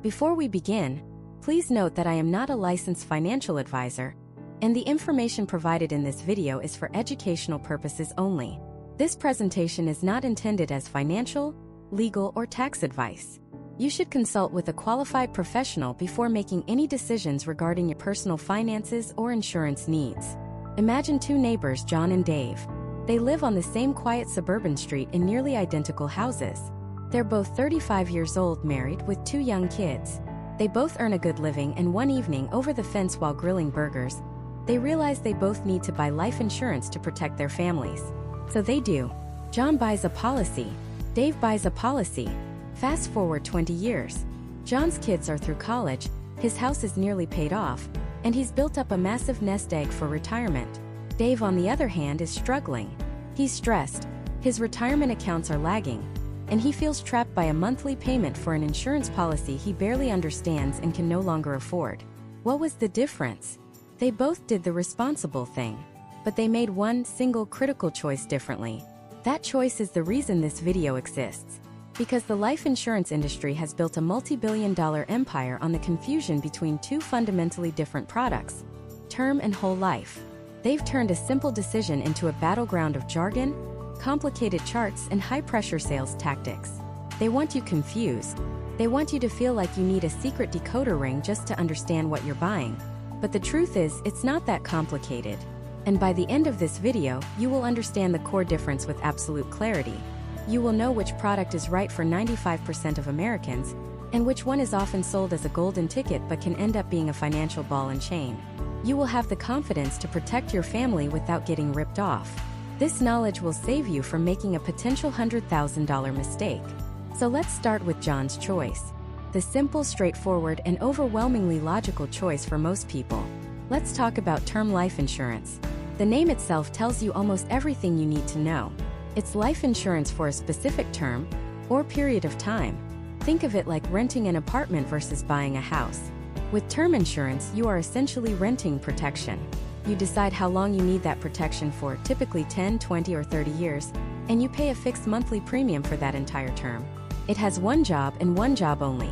Before we begin, please note that I am not a licensed financial advisor, and the information provided in this video is for educational purposes only. This presentation is not intended as financial, legal, or tax advice. You should consult with a qualified professional before making any decisions regarding your personal finances or insurance needs. Imagine two neighbors, John and Dave. They live on the same quiet suburban street in nearly identical houses. They're both 35 years old, married, with two young kids. They both earn a good living, and one evening, over the fence while grilling burgers, they realize they both need to buy life insurance to protect their families. So they do. John buys a policy. Dave buys a policy. Fast forward 20 years. John's kids are through college, his house is nearly paid off, and he's built up a massive nest egg for retirement. Dave, on the other hand, is struggling. He's stressed, his retirement accounts are lagging, and he feels trapped by a monthly payment for an insurance policy he barely understands and can no longer afford. What was the difference? They both did the responsible thing, but they made one single critical choice differently. That choice is the reason this video exists. Because the life insurance industry has built a multi-billion-dollar empire on the confusion between two fundamentally different products, term and whole life. They've turned a simple decision into a battleground of jargon, complicated charts, and high-pressure sales tactics. They want you confused. They want you to feel like you need a secret decoder ring just to understand what you're buying. But the truth is, it's not that complicated. And by the end of this video, you will understand the core difference with absolute clarity. You will know which product is right for 95% of Americans, and which one is often sold as a golden ticket but can end up being a financial ball and chain. You will have the confidence to protect your family without getting ripped off. This knowledge will save you from making a potential $100,000 mistake. So let's start with John's choice. The simple, straightforward, and overwhelmingly logical choice for most people. Let's talk about term life insurance. The name itself tells you almost everything you need to know. It's life insurance for a specific term or period of time. Think of it like renting an apartment versus buying a house. With term insurance, you are essentially renting protection. You decide how long you need that protection for, typically 10, 20, or 30 years, and you pay a fixed monthly premium for that entire term. It has one job and one job only.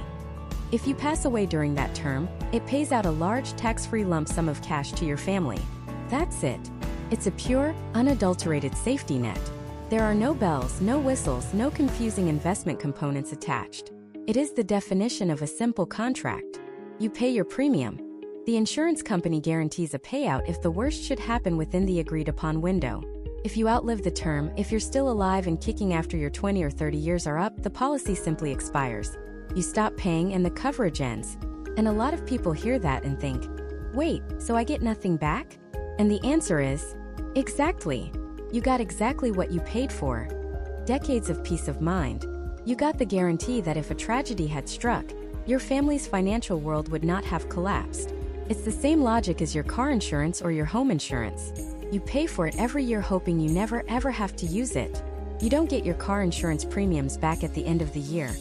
If you pass away during that term, it pays out a large tax-free lump sum of cash to your family. That's it. It's a pure, unadulterated safety net. There are no bells, no whistles, no confusing investment components attached. It is the definition of a simple contract. You pay your premium. The insurance company guarantees a payout if the worst should happen within the agreed-upon window. If you outlive the term, if you're still alive and kicking after your 20 or 30 years are up, the policy simply expires. You stop paying and the coverage ends. And a lot of people hear that and think, wait, so I get nothing back? And the answer is, exactly. You got exactly what you paid for. Decades of peace of mind. You got the guarantee that if a tragedy had struck, your family's financial world would not have collapsed. It's the same logic as your car insurance or your home insurance. You pay for it every year hoping you never ever have to use it. You don't get your car insurance premiums back at the end of the year,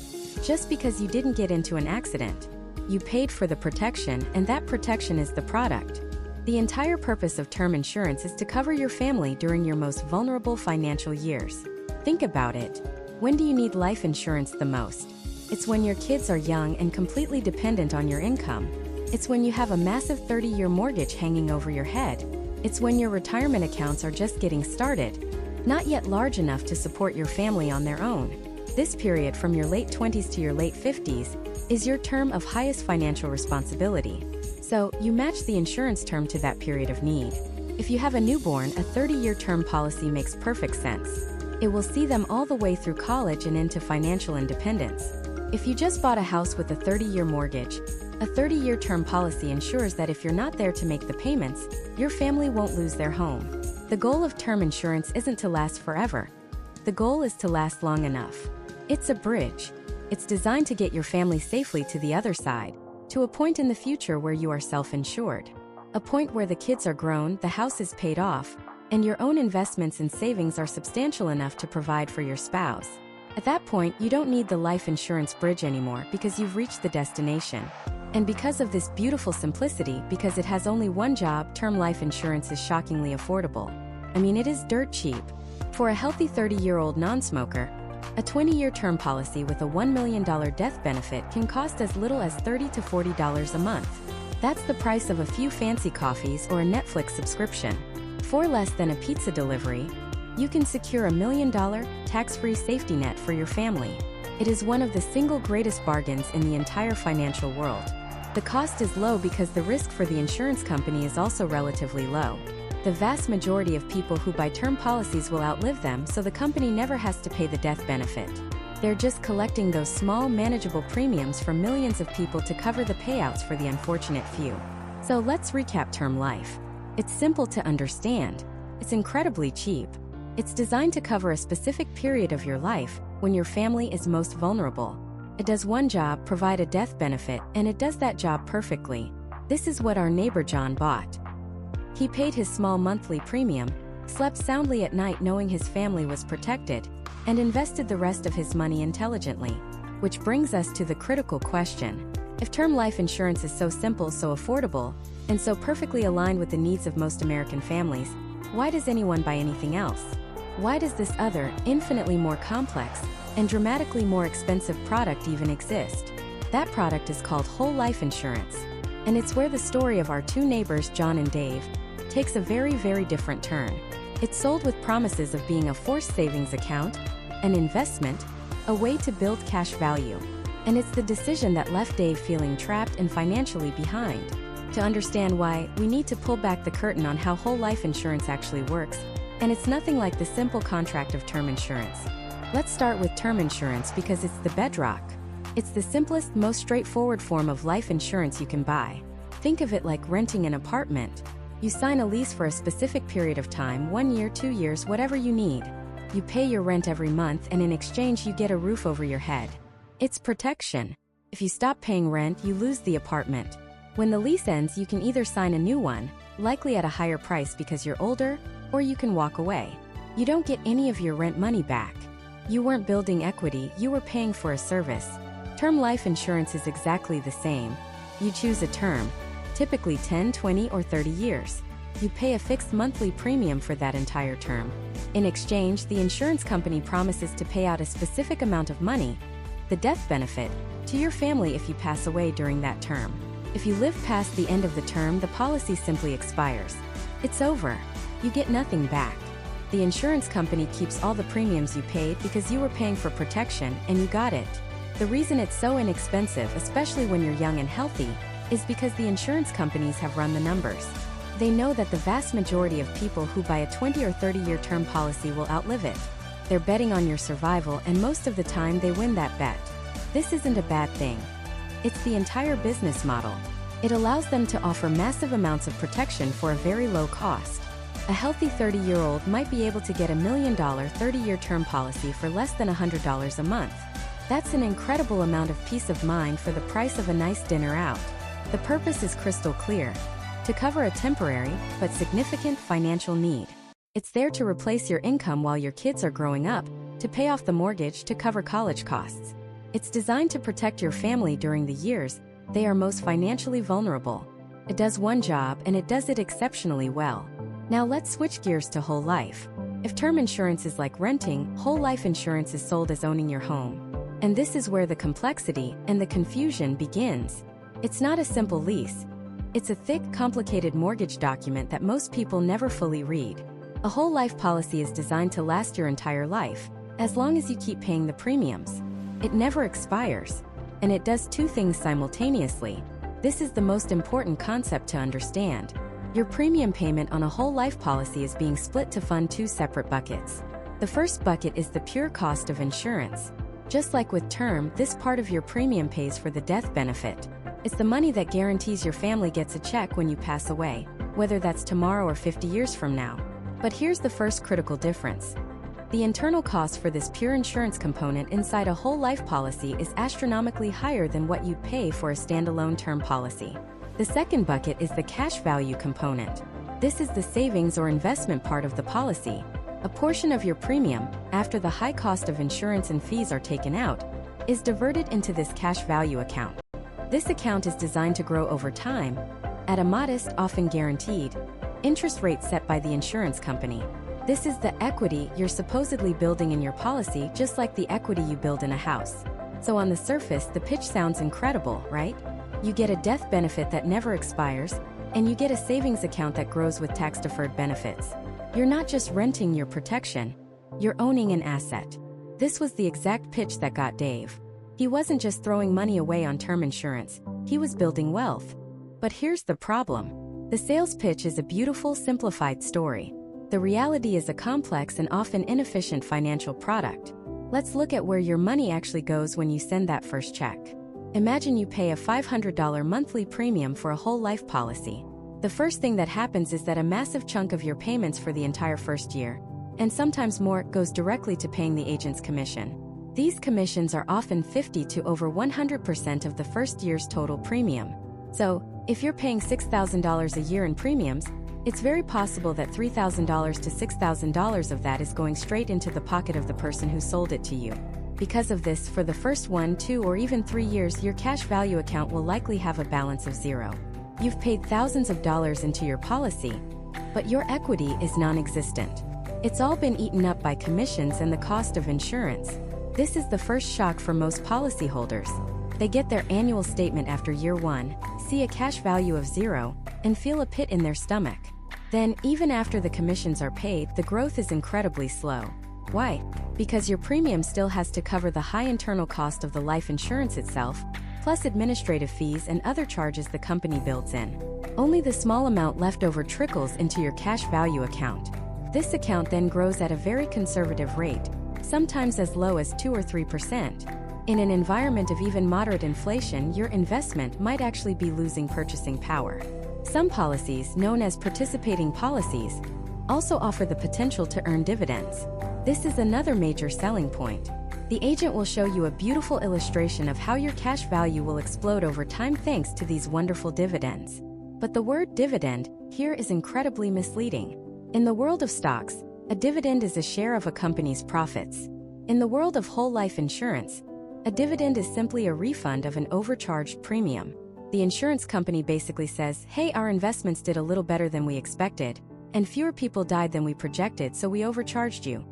just because you didn't get into an accident. You paid for the protection, and that protection is the product. The entire purpose of term insurance is to cover your family during your most vulnerable financial years. Think about it. When do you need life insurance the most? It's when your kids are young and completely dependent on your income. It's when you have a massive 30-year mortgage hanging over your head. It's when your retirement accounts are just getting started, not yet large enough to support your family on their own. This period, from your late 20s to your late 50s, is your term of highest financial responsibility. So, you match the insurance term to that period of need. If you have a newborn, a 30-year term policy makes perfect sense. It will see them all the way through college and into financial independence. If you just bought a house with a 30-year mortgage, a 30-year term policy ensures that if you're not there to make the payments, your family won't lose their home. The goal of term insurance isn't to last forever. The goal is to last long enough. It's a bridge. It's designed to get your family safely to the other side, to a point in the future where you are self-insured. A point where the kids are grown, the house is paid off, and your own investments and savings are substantial enough to provide for your spouse. At that point, you don't need the life insurance bridge anymore because you've reached the destination. And because of this beautiful simplicity, because it has only one job, term life insurance is shockingly affordable. I mean, it is dirt cheap. For a healthy 30-year-old non-smoker, A 20-year term policy with a $1 million death benefit can cost as little as $30 to $40 a month. That's the price of a few fancy coffees or a Netflix subscription. For less than a pizza delivery, you can secure a $1 million, tax-free safety net for your family. It is one of the single greatest bargains in the entire financial world. The cost is low because the risk for the insurance company is also relatively low. The vast majority of people who buy term policies will outlive them, so the company never has to pay the death benefit. They're just collecting those small, manageable premiums for millions of people to cover the payouts for the unfortunate few. So let's recap term life. It's simple to understand. It's incredibly cheap. It's designed to cover a specific period of your life when your family is most vulnerable. It does one job, provide a death benefit, and it does that job perfectly. This is what our neighbor John bought. He paid his small monthly premium, slept soundly at night knowing his family was protected, and invested the rest of his money intelligently. Which brings us to the critical question. If term life insurance is so simple, so affordable, and so perfectly aligned with the needs of most American families, why does anyone buy anything else? Why does this other, infinitely more complex, and dramatically more expensive product even exist? That product is called whole life insurance. And it's where the story of our two neighbors, John and Dave, takes a very, very different turn. It's sold with promises of being a forced savings account, an investment, a way to build cash value. And it's the decision that left Dave feeling trapped and financially behind. To understand why, we need to pull back the curtain on how whole life insurance actually works, and it's nothing like the simple contract of term insurance. Let's start with term insurance because it's the bedrock. It's the simplest, most straightforward form of life insurance you can buy. Think of it like renting an apartment. You sign a lease for a specific period of time, 1 year, 2 years, whatever you need. You pay your rent every month, and in exchange you get a roof over your head. It's protection. If you stop paying rent, you lose the apartment. When the lease ends, you can either sign a new one, likely at a higher price because you're older, or you can walk away. You don't get any of your rent money back. You weren't building equity, you were paying for a service. Term life insurance is exactly the same. You choose a term, typically 10, 20, or 30 years. You pay a fixed monthly premium for that entire term. In exchange, the insurance company promises to pay out a specific amount of money, the death benefit, to your family if you pass away during that term. If you live past the end of the term, the policy simply expires. It's over. You get nothing back. The insurance company keeps all the premiums you paid because you were paying for protection and you got it. The reason it's so inexpensive, especially when you're young and healthy, is because the insurance companies have run the numbers. They know that the vast majority of people who buy a 20 or 30-year term policy will outlive it. They're betting on your survival, and most of the time they win that bet. This isn't a bad thing. It's the entire business model. It allows them to offer massive amounts of protection for a very low cost. A healthy 30-year-old might be able to get $1 million 30-year term policy for less than $100 a month. That's an incredible amount of peace of mind for the price of a nice dinner out. The purpose is crystal clear: to cover a temporary, but significant financial need. It's there to replace your income while your kids are growing up, to pay off the mortgage, to cover college costs. It's designed to protect your family during the years they are most financially vulnerable. It does one job, and it does it exceptionally well. Now let's switch gears to whole life. If term insurance is like renting, whole life insurance is sold as owning your home. And this is where the complexity and the confusion begins. It's not a simple lease. It's a thick, complicated mortgage document that most people never fully read. A whole life policy is designed to last your entire life, as long as you keep paying the premiums. It never expires. And it does two things simultaneously. This is the most important concept to understand. Your premium payment on a whole life policy is being split to fund two separate buckets. The first bucket is the pure cost of insurance. Just like with term, this part of your premium pays for the death benefit. It's the money that guarantees your family gets a check when you pass away, whether that's tomorrow or 50 years from now. But here's the first critical difference. The internal cost for this pure insurance component inside a whole life policy is astronomically higher than what you'd pay for a standalone term policy. The second bucket is the cash value component. This is the savings or investment part of the policy. A portion of your premium, after the high cost of insurance and fees are taken out, is diverted into this cash value account. This account is designed to grow over time, at a modest, often guaranteed, interest rate set by the insurance company. This is the equity you're supposedly building in your policy, just like the equity you build in a house. So on the surface, the pitch sounds incredible, right? You get a death benefit that never expires, and you get a savings account that grows with tax-deferred benefits. You're not just renting your protection, you're owning an asset. This was the exact pitch that got Dave. He wasn't just throwing money away on term insurance, he was building wealth. But here's the problem. The sales pitch is a beautiful, simplified story. The reality is a complex and often inefficient financial product. Let's look at where your money actually goes when you send that first check. Imagine you pay a $500 monthly premium for a whole life policy. The first thing that happens is that a massive chunk of your payments for the entire first year, and sometimes more, goes directly to paying the agent's commission. These commissions are often 50 to over 100% of the first year's total premium. So, if you're paying $6,000 a year in premiums, it's very possible that $3,000 to $6,000 of that is going straight into the pocket of the person who sold it to you. Because of this, for the first 1, 2, or even 3 years, your cash value account will likely have a balance of zero. You've paid thousands of dollars into your policy, but your equity is non-existent. It's all been eaten up by commissions and the cost of insurance. This is the first shock for most policyholders. They get their annual statement after year 1, see a cash value of zero, and feel a pit in their stomach. Then, even after the commissions are paid, the growth is incredibly slow. Why? Because your premium still has to cover the high internal cost of the life insurance itself, plus administrative fees and other charges the company builds in. Only the small amount left over trickles into your cash value account. This account then grows at a very conservative rate, sometimes as low as 2 or 3%. In an environment of even moderate inflation, your investment might actually be losing purchasing power. Some policies, known as participating policies, also offer the potential to earn dividends. This is another major selling point. The agent will show you a beautiful illustration of how your cash value will explode over time thanks to these wonderful dividends. But the word dividend here is incredibly misleading. In the world of stocks, a dividend is a share of a company's profits. In the world of whole life insurance, a dividend is simply a refund of an overcharged premium. The insurance company basically says, hey, our investments did a little better than we expected, and fewer people died than we projected, so we overcharged you.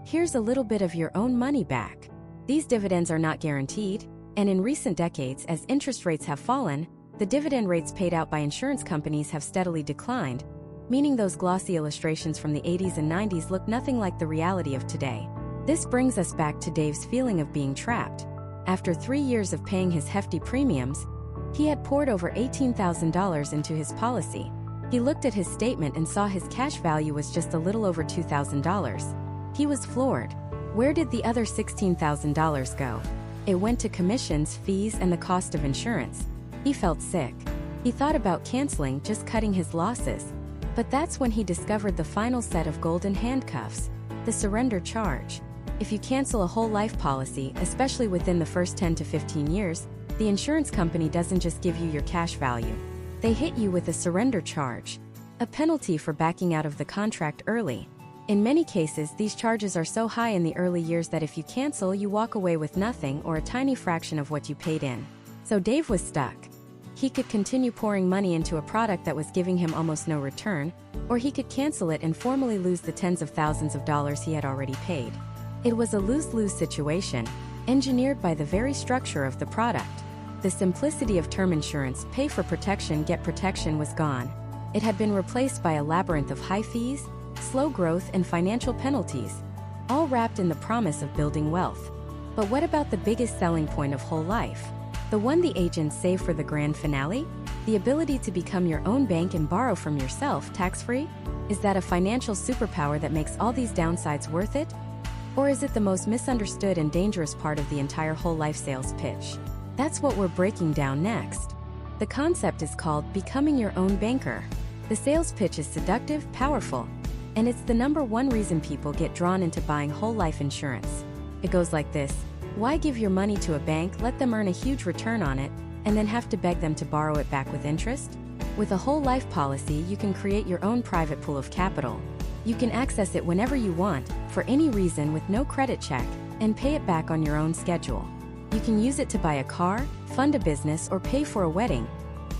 Here's a little bit of your own money back. These dividends are not guaranteed, and in recent decades, as interest rates have fallen, the dividend rates paid out by insurance companies have steadily declined, meaning those glossy illustrations from the 80s and 90s look nothing like the reality of today. This brings us back to Dave's feeling of being trapped. After 3 years of paying his hefty premiums, he had poured over $18,000 into his policy. He looked at his statement and saw his cash value was just a little over $2,000. He was floored. Where did the other $16,000 go? It went to commissions, fees, and the cost of insurance. He felt sick. He thought about canceling, just cutting his losses. But that's when he discovered the final set of golden handcuffs, the surrender charge. If you cancel a whole life policy, especially within the first 10 to 15 years, the insurance company doesn't just give you your cash value. They hit you with a surrender charge, a penalty for backing out of the contract early. In many cases, these charges are so high in the early years that if you cancel, you walk away with nothing or a tiny fraction of what you paid in. So Dave was stuck. He could continue pouring money into a product that was giving him almost no return, or he could cancel it and formally lose the tens of thousands of dollars he had already paid. It was a lose-lose situation, engineered by the very structure of the product. The simplicity of term insurance, pay for protection, get protection, was gone. It had been replaced by a labyrinth of high fees, slow growth, and financial penalties, all wrapped in the promise of building wealth. But what about the biggest selling point of whole life? The one the agents save for the grand finale? The ability to become your own bank and borrow from yourself, tax-free? Is that a financial superpower that makes all these downsides worth it? Or is it the most misunderstood and dangerous part of the entire whole life sales pitch? That's what we're breaking down next. The concept is called becoming your own banker. The sales pitch is seductive, powerful, and it's the #1 reason people get drawn into buying whole life insurance. It goes like this: why give your money to a bank, let them earn a huge return on it, and then have to beg them to borrow it back with interest? With a whole life policy, you can create your own private pool of capital. You can access it whenever you want, for any reason, with no credit check, and pay it back on your own schedule. You can use it to buy a car, fund a business, or pay for a wedding,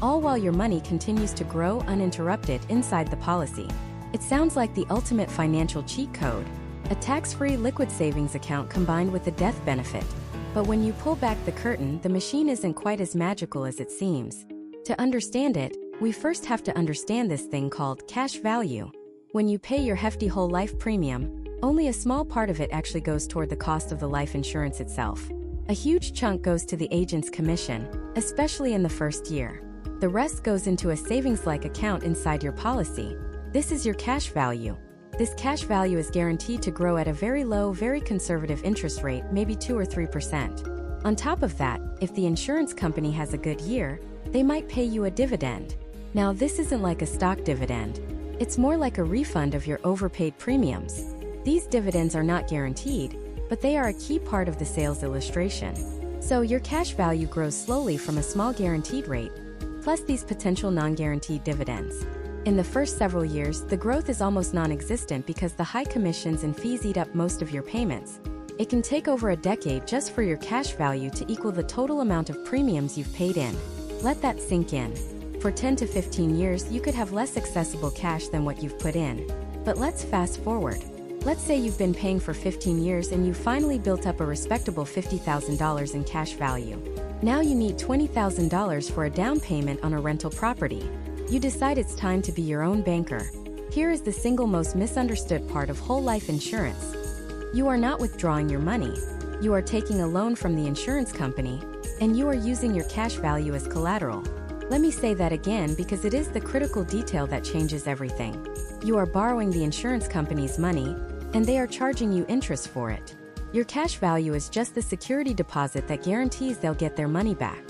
all while your money continues to grow uninterrupted inside the policy. It sounds like the ultimate financial cheat code, a tax-free liquid savings account combined with a death benefit. But when you pull back the curtain, the machine isn't quite as magical as it seems. To understand it, we first have to understand this thing called cash value. When you pay your hefty whole life premium, only a small part of it actually goes toward the cost of the life insurance itself. A huge chunk goes to the agent's commission, especially in the first year. The rest goes into a savings-like account inside your policy. This is your cash value. This cash value is guaranteed to grow at a very low, very conservative interest rate, maybe 2 or 3%. On top of that, if the insurance company has a good year, they might pay you a dividend. Now, this isn't like a stock dividend. It's more like a refund of your overpaid premiums. These dividends are not guaranteed, but they are a key part of the sales illustration. So your cash value grows slowly from a small guaranteed rate, plus these potential non-guaranteed dividends. In the first several years, the growth is almost non-existent because the high commissions and fees eat up most of your payments. It can take over a decade just for your cash value to equal the total amount of premiums you've paid in. Let that sink in. For 10 to 15 years, you could have less accessible cash than what you've put in. But let's fast forward. Let's say you've been paying for 15 years and you've finally built up a respectable $50,000 in cash value. Now you need $20,000 for a down payment on a rental property. You decide it's time to be your own banker. Here is the single most misunderstood part of whole life insurance. You are not withdrawing your money. You are taking a loan from the insurance company, and you are using your cash value as collateral. Let me say that again because it is the critical detail that changes everything. You are borrowing the insurance company's money, and they are charging you interest for it. Your cash value is just the security deposit that guarantees they'll get their money back.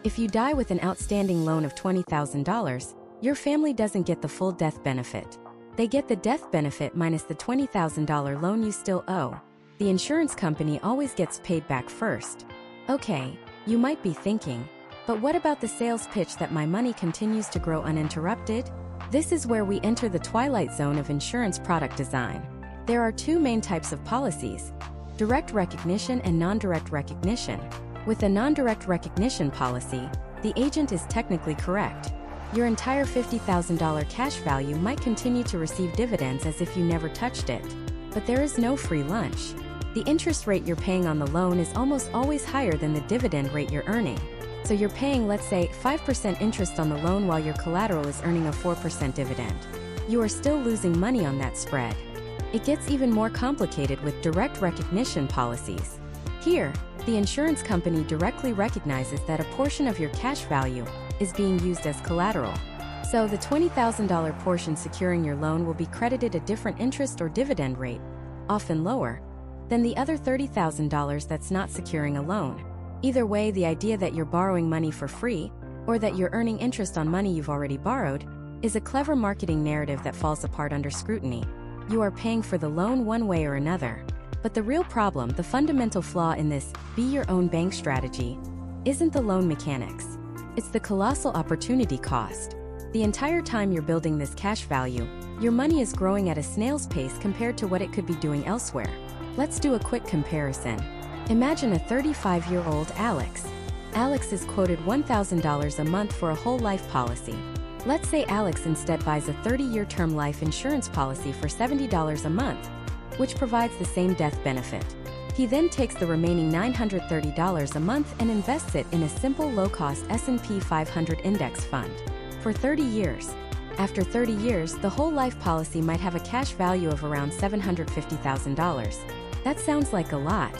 If you die with an outstanding loan of $20,000, your family doesn't get the full death benefit. They get the death benefit minus the $20,000 loan you still owe. The insurance company always gets paid back first. Okay, you might be thinking, but what about the sales pitch that my money continues to grow uninterrupted? This is where we enter the twilight zone of insurance product design. There are two main types of policies: direct recognition and non-direct recognition. With a non-direct recognition policy, the agent is technically correct. Your entire $50,000 cash value might continue to receive dividends as if you never touched it. But there is no free lunch. The interest rate you're paying on the loan is almost always higher than the dividend rate you're earning. So you're paying, let's say, 5% interest on the loan while your collateral is earning a 4% dividend. You are still losing money on that spread. It gets even more complicated with direct recognition policies. Here, the insurance company directly recognizes that a portion of your cash value is being used as collateral. So the $20,000 portion securing your loan will be credited a different interest or dividend rate, often lower, than the other $30,000 that's not securing a loan. Either way, the idea that you're borrowing money for free, or that you're earning interest on money you've already borrowed, is a clever marketing narrative that falls apart under scrutiny. You are paying for the loan one way or another. But the real problem, the fundamental flaw in this be your own bank strategy, isn't the loan mechanics. It's the colossal opportunity cost. The entire time you're building this cash value, your money is growing at a snail's pace compared to what it could be doing elsewhere. Let's do a quick comparison. Imagine a 35-year-old Alex. Alex is quoted $1,000 a month for a whole life policy. Let's say Alex instead buys a 30-year term life insurance policy for $70 a month, which provides the same death benefit. He then takes the remaining $930 a month and invests it in a simple low-cost S&P 500 index fund. For 30 years. After 30 years, the whole life policy might have a cash value of around $750,000. That sounds like a lot.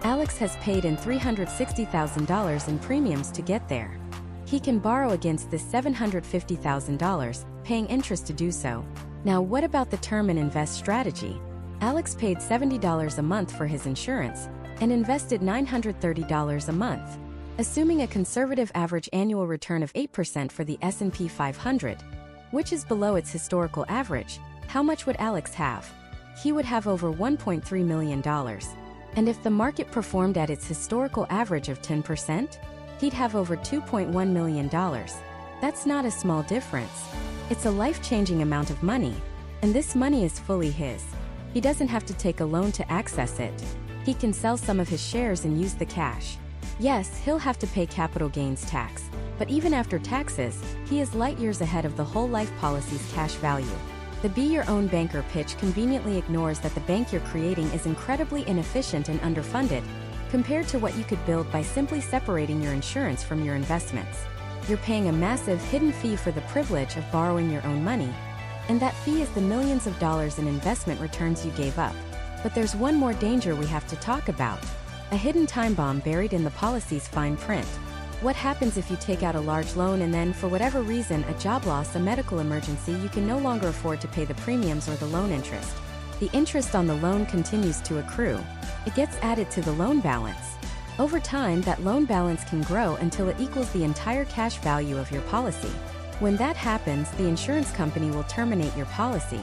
Alex has paid in $360,000 in premiums to get there. He can borrow against this $750,000, paying interest to do so. Now, what about the term and invest strategy? Alex paid $70 a month for his insurance and invested $930 a month. Assuming a conservative average annual return of 8% for the S&P 500, which is below its historical average, how much would Alex have? He would have over $1.3 million. And if the market performed at its historical average of 10%, he'd have over $2.1 million. That's not a small difference. It's a life-changing amount of money, and this money is fully his. He doesn't have to take a loan to access it. He can sell some of his shares and use the cash. Yes, he'll have to pay capital gains tax, but even after taxes, he is light years ahead of the whole life policy's cash value. The Be Your Own Banker pitch conveniently ignores that the bank you're creating is incredibly inefficient and underfunded, compared to what you could build by simply separating your insurance from your investments. You're paying a massive hidden fee for the privilege of borrowing your own money, and that fee is the millions of dollars in investment returns you gave up. But there's one more danger we have to talk about: a hidden time bomb buried in the policy's fine print. What happens if you take out a large loan and then, for whatever reason, a job loss, a medical emergency, you can no longer afford to pay the premiums or the loan interest? The interest on the loan continues to accrue. It gets added to the loan balance. Over time, that loan balance can grow until it equals the entire cash value of your policy. When that happens, the insurance company will terminate your policy.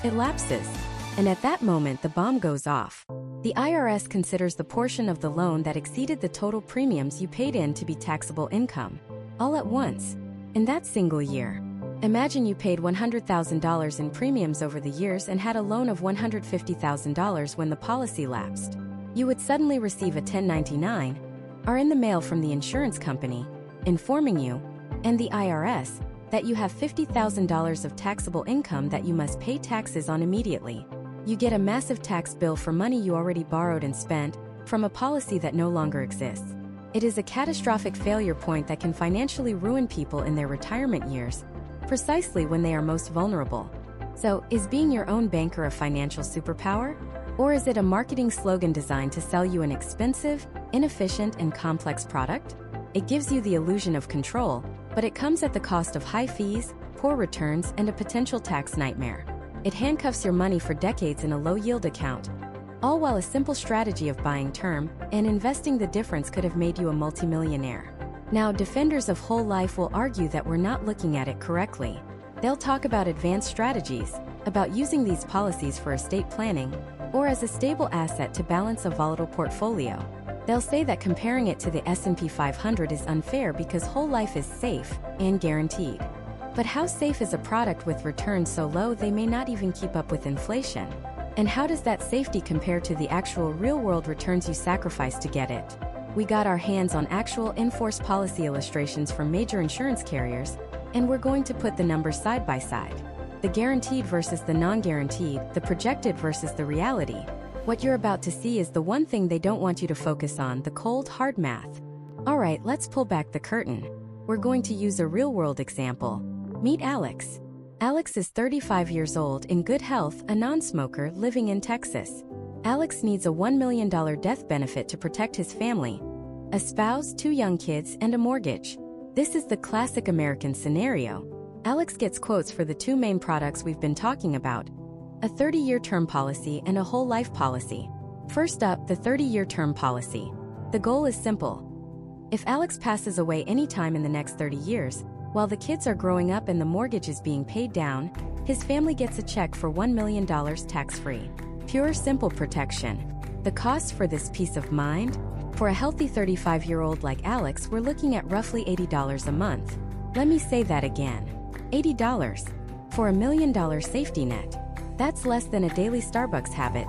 It lapses. And at that moment, the bomb goes off. The IRS considers the portion of the loan that exceeded the total premiums you paid in to be taxable income, all at once, in that single year. Imagine you paid $100,000 in premiums over the years and had a loan of $150,000 when the policy lapsed. You would suddenly receive a 1099, or in the mail from the insurance company, informing you, and the IRS, that you have $50,000 of taxable income that you must pay taxes on immediately. You get a massive tax bill for money you already borrowed and spent, from a policy that no longer exists. It is a catastrophic failure point that can financially ruin people in their retirement years, precisely when they are most vulnerable. So, is being your own banker a financial superpower? Or is it a marketing slogan designed to sell you an expensive, inefficient, and complex product? It gives you the illusion of control, but it comes at the cost of high fees, poor returns, and a potential tax nightmare. It handcuffs your money for decades in a low-yield account, all while a simple strategy of buying term and investing the difference could have made you a multimillionaire. Now, defenders of whole life will argue that we're not looking at it correctly. They'll talk about advanced strategies, about using these policies for estate planning, or as a stable asset to balance a volatile portfolio. They'll say that comparing it to the S&P 500 is unfair because whole life is safe and guaranteed. But how safe is a product with returns so low they may not even keep up with inflation? And how does that safety compare to the actual real-world returns you sacrifice to get it? We got our hands on actual in-force policy illustrations from major insurance carriers, and we're going to put the numbers side by side. The guaranteed versus the non-guaranteed, the projected versus the reality. What you're about to see is the one thing they don't want you to focus on, the cold, hard math. Alright, let's pull back the curtain. We're going to use a real-world example. Meet Alex. Alex is 35 years old, in good health, a non-smoker, living in Texas. Alex needs a $1 million death benefit to protect his family, a spouse, 2 young kids, and a mortgage. This is the classic American scenario. Alex gets quotes for the 2 main products we've been talking about: a 30-year term policy and a whole life policy. First up, the 30-year term policy. The goal is simple. If Alex passes away anytime in the next 30 years, while the kids are growing up and the mortgage is being paid down, his family gets a check for $1 million tax-free. Pure, simple protection. The cost for this peace of mind? For a healthy 35-year-old like Alex, we're looking at roughly $80 a month. Let me say that again. $80. For $1 million safety net. That's less than a daily Starbucks habit.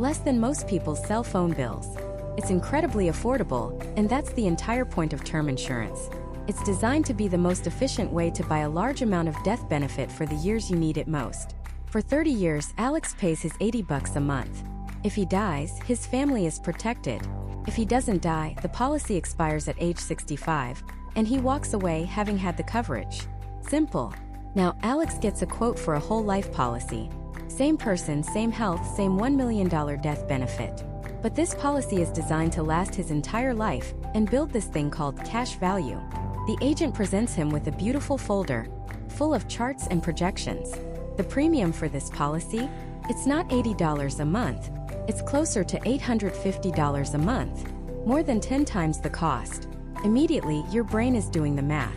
Less than most people's cell phone bills. It's incredibly affordable, and that's the entire point of term insurance. It's designed to be the most efficient way to buy a large amount of death benefit for the years you need it most. For 30 years, Alex pays his $80 a month. If he dies, his family is protected. If he doesn't die, the policy expires at age 65, and he walks away having had the coverage. Simple. Now, Alex gets a quote for a whole life policy. Same person, same health, same $1 million death benefit. But this policy is designed to last his entire life and build this thing called cash value. The agent presents him with a beautiful folder, full of charts and projections. The premium for this policy? It's not $80 a month. It's closer to $850 a month. More than 10 times the cost. Immediately, your brain is doing the math.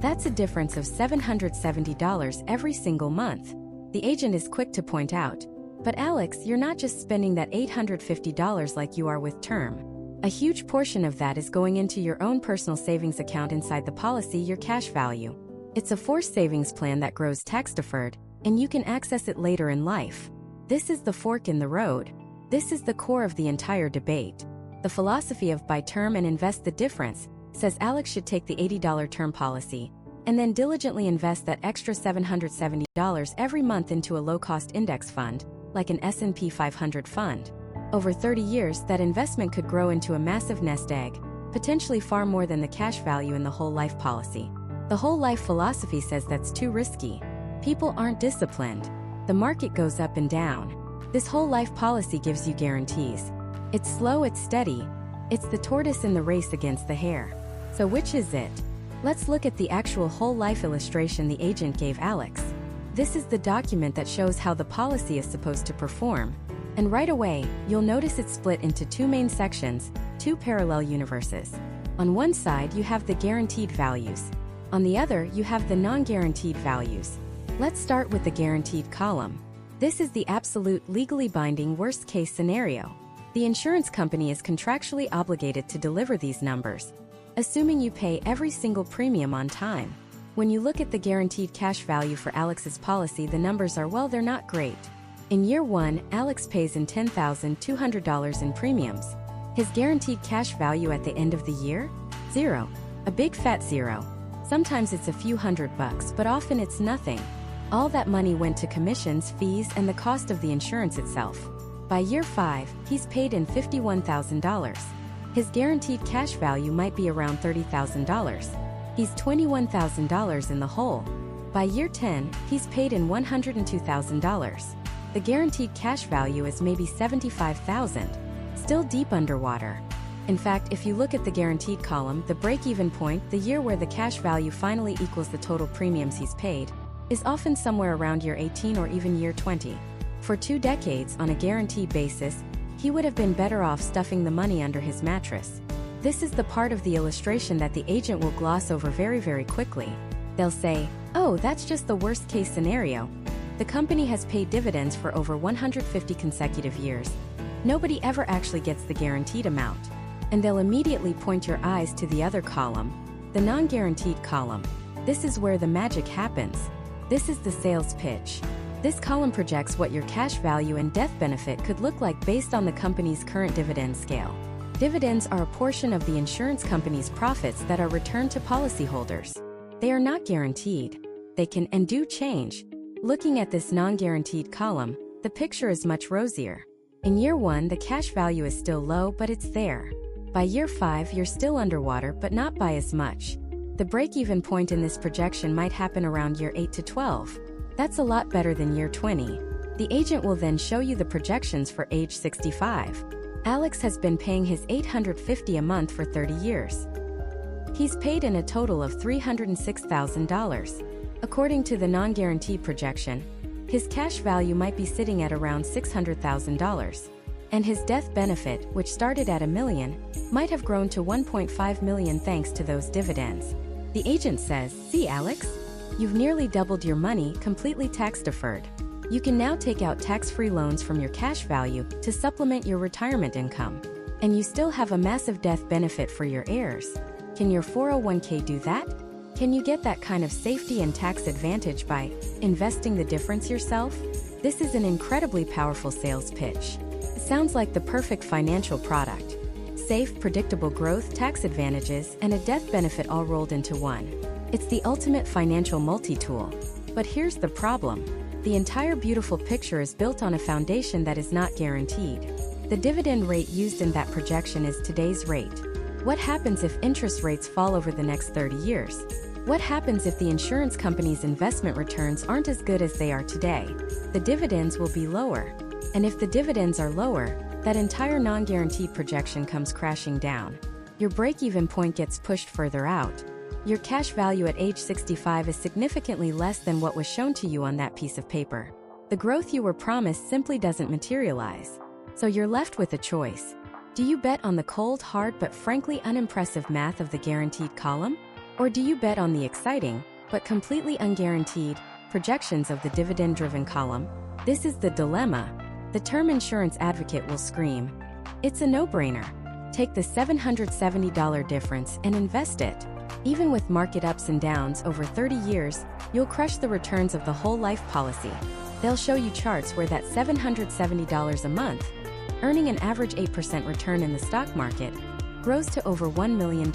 That's a difference of $770 every single month. The agent is quick to point out. But Alex, you're not just spending that $850 like you are with term. A huge portion of that is going into your own personal savings account inside the policy, your cash value. It's a forced savings plan that grows tax-deferred, and you can access it later in life. This is the fork in the road. This is the core of the entire debate. The philosophy of buy term and invest the difference says Alex should take the $80 term policy and then diligently invest that extra $770 every month into a low-cost index fund, like an S&P 500 fund. Over 30 years, that investment could grow into a massive nest egg, potentially far more than the cash value in the whole life policy. The whole life philosophy says that's too risky. People aren't disciplined. The market goes up and down. This whole life policy gives you guarantees. It's slow, it's steady. It's the tortoise in the race against the hare. So which is it? Let's look at the actual whole life illustration the agent gave Alex. This is the document that shows how the policy is supposed to perform. And right away, you'll notice it's split into two main sections, two parallel universes. On one side, you have the guaranteed values. On the other, you have the non-guaranteed values. Let's start with the guaranteed column. This is the absolute legally binding worst-case scenario. The insurance company is contractually obligated to deliver these numbers, assuming you pay every single premium on time. When you look at the guaranteed cash value for Alex's policy, the numbers are, well, they're not great. In year 1, Alex pays in $10,200 in premiums. His guaranteed cash value at the end of the year? Zero. A big fat zero. Sometimes it's a few $100, but often it's nothing. All that money went to commissions, fees, and the cost of the insurance itself. By year 5, he's paid in $51,000. His guaranteed cash value might be around $30,000. He's $21,000 in the hole. By year 10, he's paid in $102,000. The guaranteed cash value is maybe $75,000. Still deep underwater. In fact, if you look at the guaranteed column, the break-even point, the year where the cash value finally equals the total premiums he's paid, is often somewhere around year 18 or even year 20. For 2 decades, on a guaranteed basis, he would have been better off stuffing the money under his mattress. This is the part of the illustration that the agent will gloss over very, very quickly. They'll say, oh, that's just the worst-case scenario. The company has paid dividends for over 150 consecutive years. Nobody ever actually gets the guaranteed amount. And they'll immediately point your eyes to the other column, the non-guaranteed column. This is where the magic happens. This is the sales pitch. This column projects what your cash value and death benefit could look like based on the company's current dividend scale. Dividends are a portion of the insurance company's profits that are returned to policyholders. They are not guaranteed. They can and do change. Looking at this non-guaranteed column, the picture is much rosier. In year 1, the cash value is still low, but it's there. By year 5, you're still underwater, but not by as much. The break-even point in this projection might happen around year 8 to 12. That's a lot better than year 20. The agent will then show you the projections for age 65. Alex has been paying his $850 a month for 30 years. He's paid in a total of $306,000. According to the non-guaranteed projection, his cash value might be sitting at around $600,000. And his death benefit, which started at $1 million, might have grown to $1.5 million thanks to those dividends. The agent says, see, Alex? You've nearly doubled your money, completely tax-deferred. You can now take out tax-free loans from your cash value to supplement your retirement income. And you still have a massive death benefit for your heirs. Can your 401k do that? Can you get that kind of safety and tax advantage by investing the difference yourself? This is an incredibly powerful sales pitch. It sounds like the perfect financial product. Safe, predictable growth, tax advantages, and a death benefit all rolled into one. It's the ultimate financial multi-tool. But here's the problem. The entire beautiful picture is built on a foundation that is not guaranteed. The dividend rate used in that projection is today's rate. What happens if interest rates fall over the next 30 years? What happens if the insurance company's investment returns aren't as good as they are today? The dividends will be lower. And if the dividends are lower, that entire non-guaranteed projection comes crashing down. Your break-even point gets pushed further out. Your cash value at age 65 is significantly less than what was shown to you on that piece of paper. The growth you were promised simply doesn't materialize. So you're left with a choice. Do you bet on the cold, hard, but frankly unimpressive math of the guaranteed column? Or do you bet on the exciting, but completely unguaranteed, projections of the dividend-driven column? This is the dilemma. The term insurance advocate will scream. It's a no-brainer. Take the $770 difference and invest it. Even with market ups and downs over 30 years, you'll crush the returns of the whole life policy. They'll show you charts where that $770 a month, earning an average 8% return in the stock market, grows to over $1 million.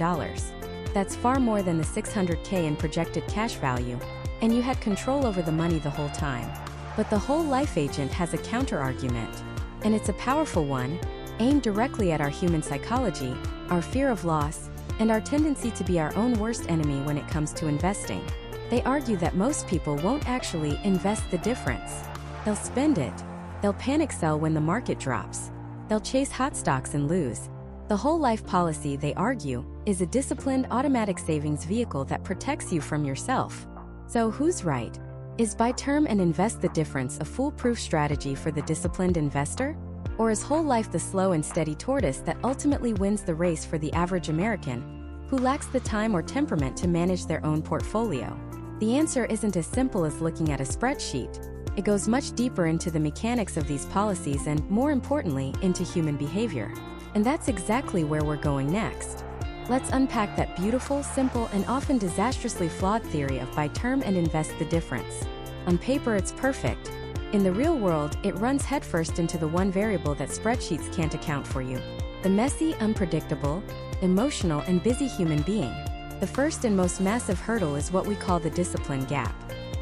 That's far more than the $600K in projected cash value, and you had control over the money the whole time. But the whole life agent has a counter-argument, and it's a powerful one, aimed directly at our human psychology, our fear of loss, and our tendency to be our own worst enemy when it comes to investing. They argue that most people won't actually invest the difference. They'll spend it. They'll panic sell when the market drops. They'll chase hot stocks and lose. The whole life policy, they argue, is a disciplined automatic savings vehicle that protects you from yourself. So who's right? Is buy term and invest the difference a foolproof strategy for the disciplined investor? Or is whole life the slow and steady tortoise that ultimately wins the race for the average American, who lacks the time or temperament to manage their own portfolio? The answer isn't as simple as looking at a spreadsheet. It goes much deeper into the mechanics of these policies and, more importantly, into human behavior. And that's exactly where we're going next. Let's unpack that beautiful, simple, and often disastrously flawed theory of buy term and invest the difference. On paper, it's perfect. In the real world, it runs headfirst into the one variable that spreadsheets can't account for you: the messy, unpredictable, emotional, and busy human being. The first and most massive hurdle is what we call the discipline gap.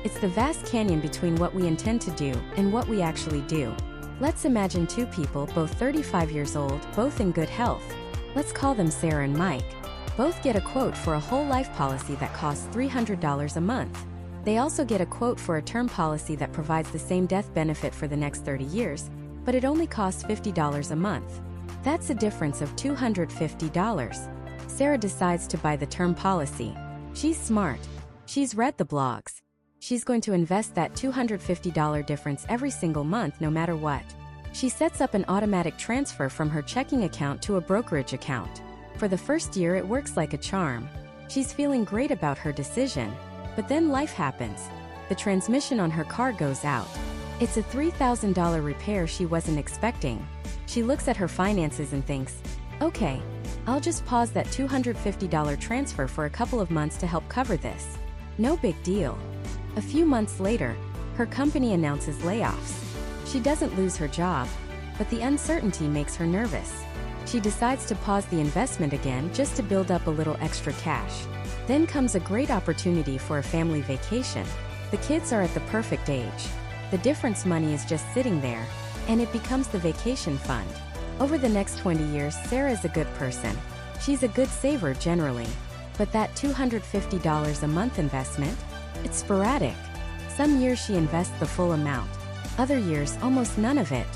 It's the vast canyon between what we intend to do and what we actually do. Let's imagine two people, both 35 years old, both in good health. Let's call them Sarah and Mike. Both get a quote for a whole life policy that costs $300 a month. They also get a quote for a term policy that provides the same death benefit for the next 30 years, but it only costs $50 a month. That's a difference of $250. Sarah decides to buy the term policy. She's smart. She's read the blogs. She's going to invest that $250 difference every single month no matter what. She sets up an automatic transfer from her checking account to a brokerage account. For the first year, it works like a charm. She's feeling great about her decision. But then life happens. The transmission on her car goes out. It's a $3,000 repair she wasn't expecting. She looks at her finances and thinks, okay, I'll just pause that $250 transfer for a couple of months to help cover this. No big deal. A few months later, her company announces layoffs. She doesn't lose her job, but the uncertainty makes her nervous. She decides to pause the investment again just to build up a little extra cash. Then comes a great opportunity for a family vacation. The kids are at the perfect age. The difference money is just sitting there, and it becomes the vacation fund. Over the next 20 years, Sarah is a good person. She's a good saver generally. But that $250 a month investment? It's sporadic. Some years she invests the full amount. Other years, almost none of it.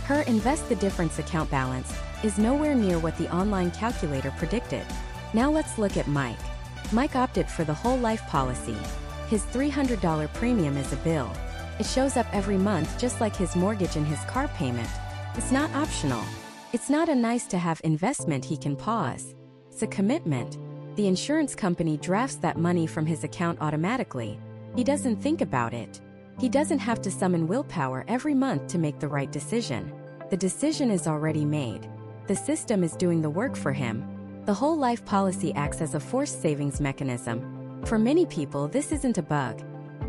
Her invest the difference account balance is nowhere near what the online calculator predicted. Now let's look at Mike. Mike opted for the whole life policy. His $300 premium is a bill. It shows up every month just like his mortgage and his car payment. It's not optional. It's not a nice-to-have investment he can pause. It's a commitment. The insurance company drafts that money from his account automatically. He doesn't think about it. He doesn't have to summon willpower every month to make the right decision. The decision is already made. The system is doing the work for him. The whole life policy acts as a forced savings mechanism. For many people, this isn't a bug.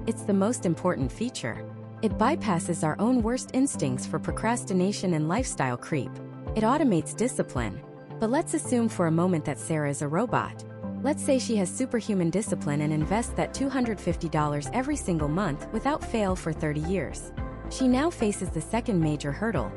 It's the most important feature. It bypasses our own worst instincts for procrastination and lifestyle creep. It automates discipline. But let's assume for a moment that Sarah is a robot. Let's say she has superhuman discipline and invests that $250 every single month without fail for 30 years. She now faces the second major hurdle: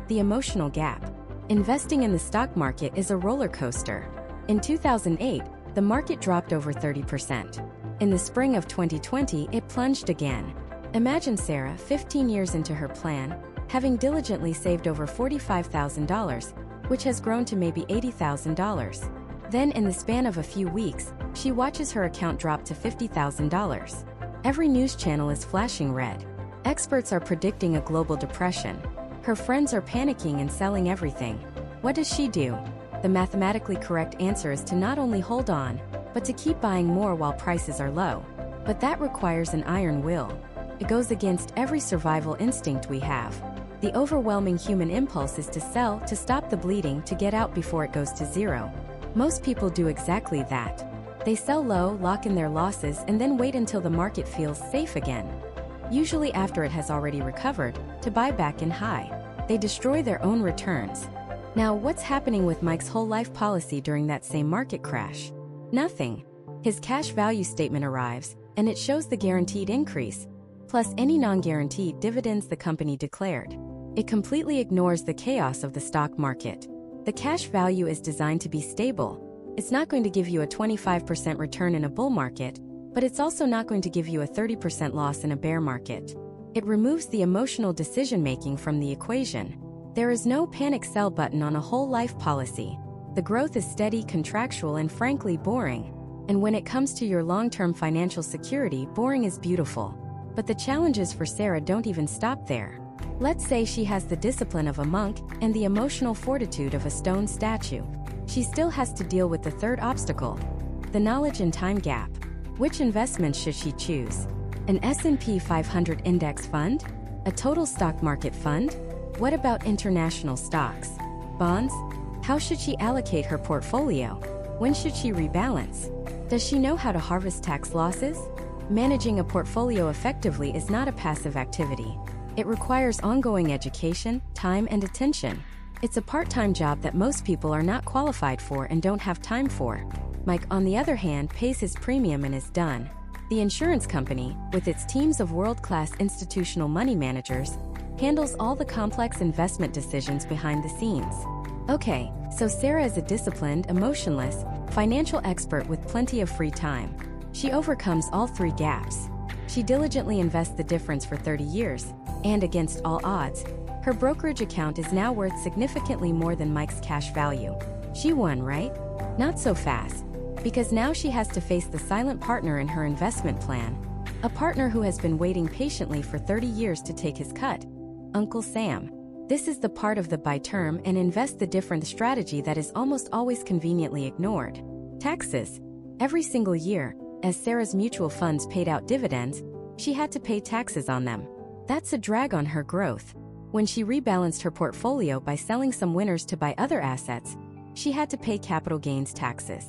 the emotional gap. Investing in the stock market is a roller coaster. In 2008, the market dropped over 30%. In the spring of 2020, it plunged again. Imagine Sarah, 15 years into her plan, having diligently saved over $45,000, which has grown to maybe $80,000. Then, in the span of a few weeks, she watches her account drop to $50,000. Every news channel is flashing red. Experts are predicting a global depression. Her friends are panicking and selling everything. What does she do? The mathematically correct answer is to not only hold on, but to keep buying more while prices are low. But that requires an iron will. It goes against every survival instinct we have. The overwhelming human impulse is to sell, to stop the bleeding, to get out before it goes to zero. Most people do exactly that. They sell low, lock in their losses, and then wait until the market feels safe again. Usually after it has already recovered, to buy back in high. They destroy their own returns. Now, what's happening with Mike's whole life policy during that same market crash? Nothing. His cash value statement arrives, and it shows the guaranteed increase, plus any non-guaranteed dividends the company declared. It completely ignores the chaos of the stock market. The cash value is designed to be stable. It's not going to give you a 25% return in a bull market, but it's also not going to give you a 30% loss in a bear market. It removes the emotional decision-making from the equation. There is no panic sell button on a whole life policy. The growth is steady, contractual, and frankly boring. And when it comes to your long-term financial security, boring is beautiful. But the challenges for Sarah don't even stop there. Let's say she has the discipline of a monk and the emotional fortitude of a stone statue. She still has to deal with the third obstacle, the knowledge and time gap. Which investments should she choose? An S&P 500 index fund? A total stock market fund? What about international stocks? Bonds? How should she allocate her portfolio? When should she rebalance? Does she know how to harvest tax losses? Managing a portfolio effectively is not a passive activity. It requires ongoing education, time, and attention. It's a part-time job that most people are not qualified for and don't have time for. Mike, on the other hand, pays his premium and is done. The insurance company, with its teams of world-class institutional money managers, handles all the complex investment decisions behind the scenes. Okay, so Sarah is a disciplined, emotionless, financial expert with plenty of free time. She overcomes all three gaps. She diligently invests the difference for 30 years, and against all odds, her brokerage account is now worth significantly more than Mike's cash value. She won, right? Not so fast, because now she has to face the silent partner in her investment plan, a partner who has been waiting patiently for 30 years to take his cut, Uncle Sam. This is the part of the buy term and invest the difference strategy that is almost always conveniently ignored. Taxes. Every single year, as Sarah's mutual funds paid out dividends, she had to pay taxes on them. That's a drag on her growth. When she rebalanced her portfolio by selling some winners to buy other assets, she had to pay capital gains taxes.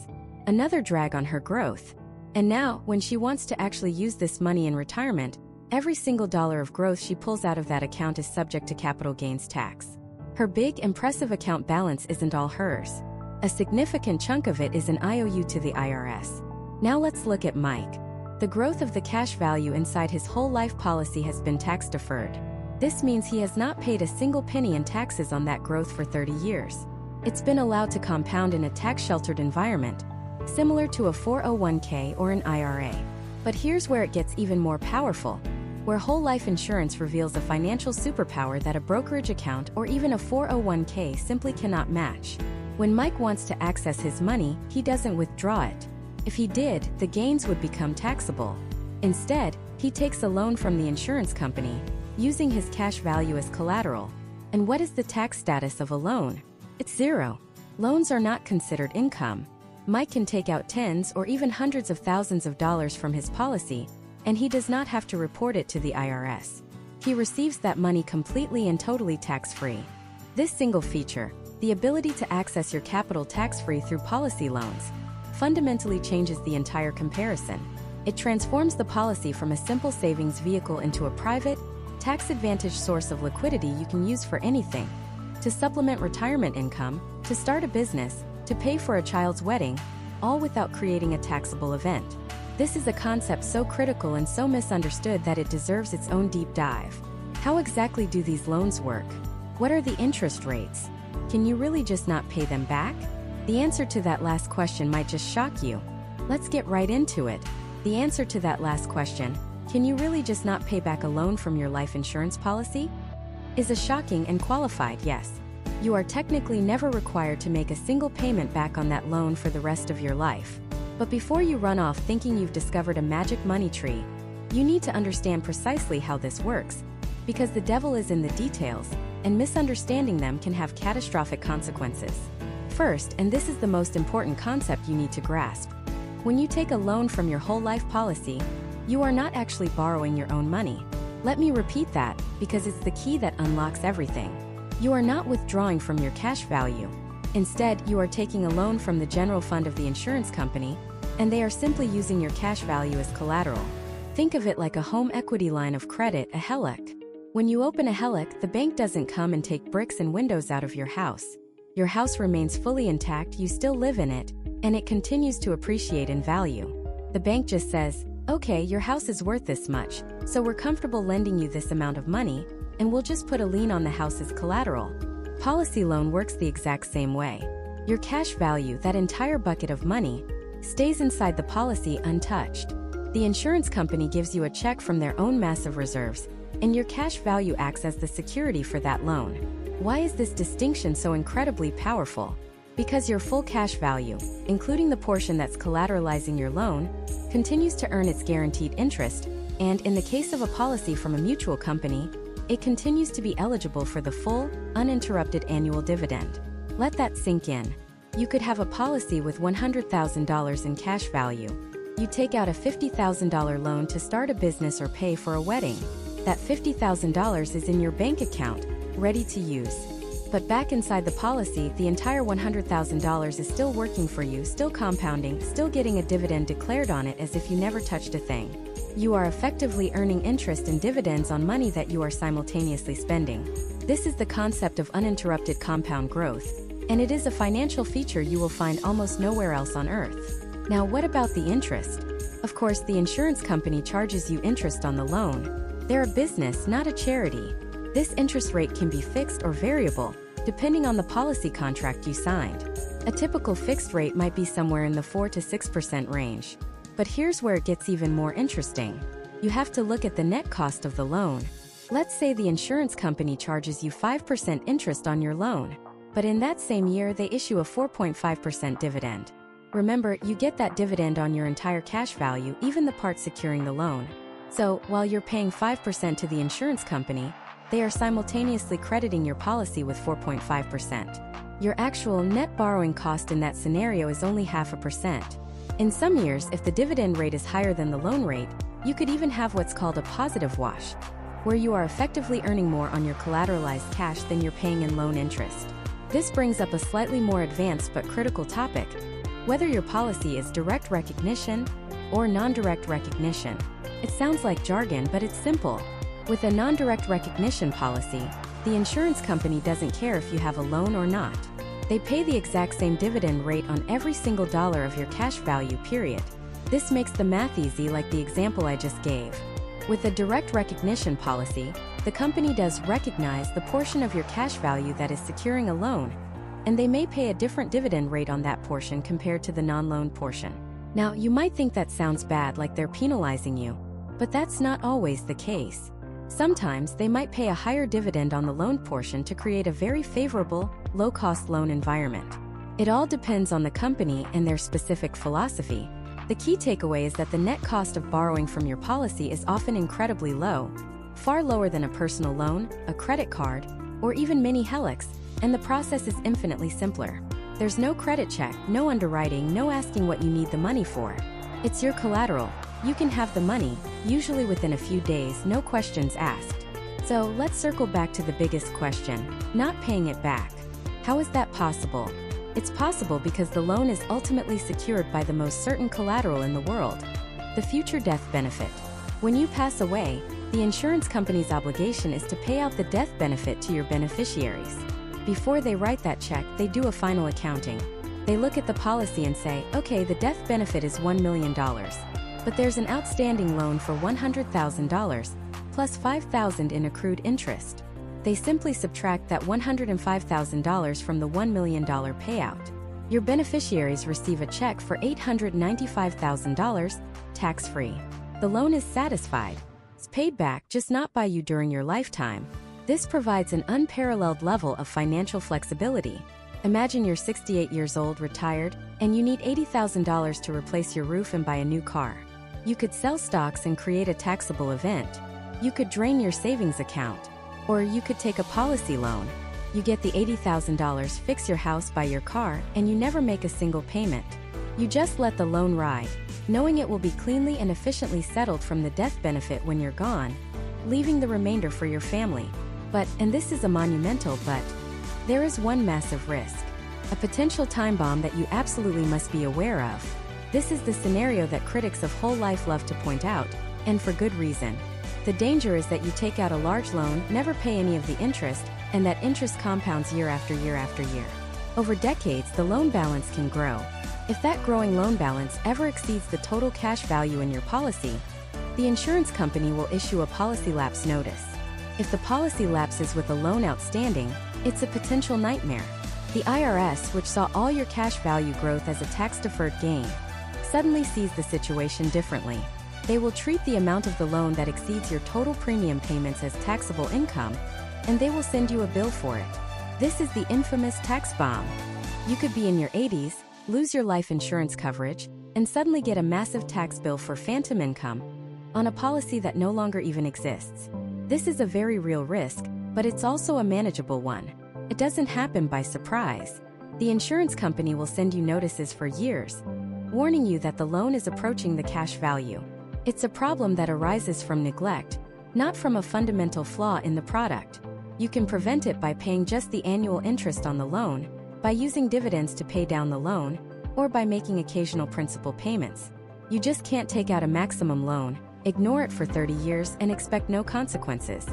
Another drag on her growth. And now, when she wants to actually use this money in retirement, every single dollar of growth she pulls out of that account is subject to capital gains tax. Her big, impressive account balance isn't all hers. A significant chunk of it is an IOU to the IRS. Now let's look at Mike. The growth of the cash value inside his whole life policy has been tax deferred. This means he has not paid a single penny in taxes on that growth for 30 years. It's been allowed to compound in a tax-sheltered environment, similar to a 401k or an IRA. But here's where it gets even more powerful, where whole life insurance reveals a financial superpower that a brokerage account or even a 401k simply cannot match. When Mike wants to access his money, he doesn't withdraw it. If he did, the gains would become taxable. Instead, he takes a loan from the insurance company, using his cash value as collateral. And what is the tax status of a loan? It's zero. Loans are not considered income. Mike can take out tens or even hundreds of thousands of dollars from his policy, and he does not have to report it to the IRS. He receives that money completely and totally tax-free. This single feature, the ability to access your capital tax-free through policy loans, fundamentally changes the entire comparison. It transforms the policy from a simple savings vehicle into a private, tax-advantaged source of liquidity you can use for anything: to supplement retirement income, to start a business, to pay for a child's wedding, all without creating a taxable event. This is a concept so critical and so misunderstood that it deserves its own deep dive. How exactly do these loans work? What are the interest rates? Can you really just not pay them back? The answer to that last question might just shock you. Let's get right into it. The answer to that last question, can you really just not pay back a loan from your life insurance policy, is a shocking and qualified yes. You are technically never required to make a single payment back on that loan for the rest of your life. But before you run off thinking you've discovered a magic money tree, you need to understand precisely how this works, because the devil is in the details, and misunderstanding them can have catastrophic consequences. First, and this is the most important concept you need to grasp, when you take a loan from your whole life policy, you are not actually borrowing your own money. Let me repeat that, because it's the key that unlocks everything. You are not withdrawing from your cash value. Instead, you are taking a loan from the general fund of the insurance company, and they are simply using your cash value as collateral. Think of it like a home equity line of credit, a HELOC. When you open a HELOC, the bank doesn't come and take bricks and windows out of your house. Your house remains fully intact, you still live in it, and it continues to appreciate in value. The bank just says, okay, your house is worth this much, so we're comfortable lending you this amount of money, and we'll just put a lien on the house as collateral. Policy loan works the exact same way. Your cash value, that entire bucket of money, stays inside the policy untouched. The insurance company gives you a check from their own massive reserves, and your cash value acts as the security for that loan. Why is this distinction so incredibly powerful? Because your full cash value, including the portion that's collateralizing your loan, continues to earn its guaranteed interest, and in the case of a policy from a mutual company, it continues to be eligible for the full, uninterrupted annual dividend. Let that sink in. You could have a policy with $100,000 in cash value. You take out a $50,000 loan to start a business or pay for a wedding. That $50,000 is in your bank account, ready to use. But back inside the policy, the entire $100,000 is still working for you, still compounding, still getting a dividend declared on it as if you never touched a thing. You are effectively earning interest and dividends on money that you are simultaneously spending. This is the concept of uninterrupted compound growth, and it is a financial feature you will find almost nowhere else on earth. Now, what about the interest? Of course, the insurance company charges you interest on the loan. They're a business, not a charity. This interest rate can be fixed or variable, depending on the policy contract you signed. A typical fixed rate might be somewhere in the 4 to 6% range. But here's where it gets even more interesting. You have to look at the net cost of the loan. Let's say the insurance company charges you 5% interest on your loan, but in that same year they issue a 4.5% dividend. Remember, you get that dividend on your entire cash value, even the part securing the loan. So, while you're paying 5% to the insurance company, they are simultaneously crediting your policy with 4.5%. Your actual net borrowing cost in that scenario is only 0.5%. In some years, if the dividend rate is higher than the loan rate, you could even have what's called a positive wash, where you are effectively earning more on your collateralized cash than you're paying in loan interest. This brings up a slightly more advanced but critical topic: whether your policy is direct recognition or non-direct recognition. It sounds like jargon, but it's simple. With a non-direct recognition policy, the insurance company doesn't care if you have a loan or not. They pay the exact same dividend rate on every single dollar of your cash value, period. This makes the math easy, like the example I just gave. With a direct recognition policy, the company does recognize the portion of your cash value that is securing a loan, and they may pay a different dividend rate on that portion compared to the non-loan portion. Now, you might think that sounds bad, like they're penalizing you, but that's not always the case. Sometimes they might pay a higher dividend on the loan portion to create a very favorable, low-cost loan environment. It all depends on the company and their specific philosophy. The key takeaway is that the net cost of borrowing from your policy is often incredibly low, far lower than a personal loan, a credit card, or even mini HELOCs, and the process is infinitely simpler. There's no credit check, no underwriting, no asking what you need the money for. It's your collateral. You can have the money, usually within a few days, no questions asked. So let's circle back to the biggest question: not paying it back. How is that possible? It's possible because the loan is ultimately secured by the most certain collateral in the world: the future death benefit. When you pass away, the insurance company's obligation is to pay out the death benefit to your beneficiaries. Before they write that check, they do a final accounting. They look at the policy and say, okay, the death benefit is $1 million. But there's an outstanding loan for $100,000, plus $5,000 in accrued interest. They simply subtract that $105,000 from the $1 million payout. Your beneficiaries receive a check for $895,000, tax-free. The loan is satisfied. It's paid back, just not by you during your lifetime. This provides an unparalleled level of financial flexibility. Imagine you're 68 years old, retired, and you need $80,000 to replace your roof and buy a new car. You could sell stocks and create a taxable event. You could drain your savings account. Or you could take a policy loan. You get the $80,000, fix your house, buy your car, and you never make a single payment. You just let the loan ride, knowing it will be cleanly and efficiently settled from the death benefit when you're gone, leaving the remainder for your family. But, and this is a monumental but, there is one massive risk. A potential time bomb that you absolutely must be aware of. This is the scenario that critics of whole life love to point out, and for good reason. The danger is that you take out a large loan, never pay any of the interest, and that interest compounds year after year after year. Over decades, the loan balance can grow. If that growing loan balance ever exceeds the total cash value in your policy, the insurance company will issue a policy lapse notice. If the policy lapses with a loan outstanding, it's a potential nightmare. The IRS, which saw all your cash value growth as a tax-deferred gain, suddenly sees the situation differently. They will treat the amount of the loan that exceeds your total premium payments as taxable income, and they will send you a bill for it. This is the infamous tax bomb. You could be in your 80s, lose your life insurance coverage, and suddenly get a massive tax bill for phantom income on a policy that no longer even exists. This is a very real risk, but it's also a manageable one. It doesn't happen by surprise. The insurance company will send you notices for years, warning you that the loan is approaching the cash value. It's a problem that arises from neglect, not from a fundamental flaw in the product. You can prevent it by paying just the annual interest on the loan, by using dividends to pay down the loan, or by making occasional principal payments. You just can't take out a maximum loan, ignore it for 30 years, and expect no consequences.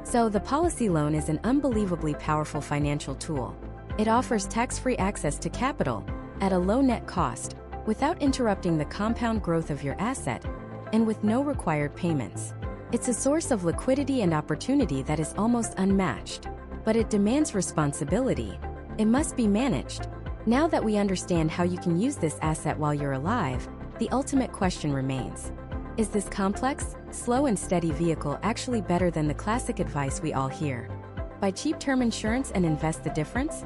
So the policy loan is an unbelievably powerful financial tool. It offers tax-free access to capital at a low net cost, without interrupting the compound growth of your asset, and with no required payments. It's a source of liquidity and opportunity that is almost unmatched. But it demands responsibility. It must be managed. Now that we understand how you can use this asset while you're alive, the ultimate question remains. Is this complex, slow and steady vehicle actually better than the classic advice we all hear? Buy cheap term insurance and invest the difference?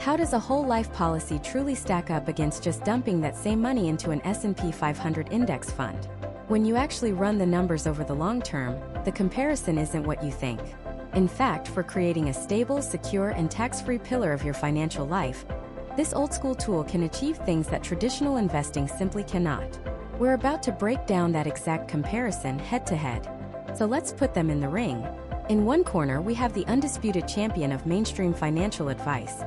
How does a whole life policy truly stack up against just dumping that same money into an S&P 500 index fund? When you actually run the numbers over the long term, the comparison isn't what you think. In fact, for creating a stable, secure, and tax-free pillar of your financial life, this old-school tool can achieve things that traditional investing simply cannot. We're about to break down that exact comparison head-to-head. So let's put them in the ring. In one corner, we have the undisputed champion of mainstream financial advice.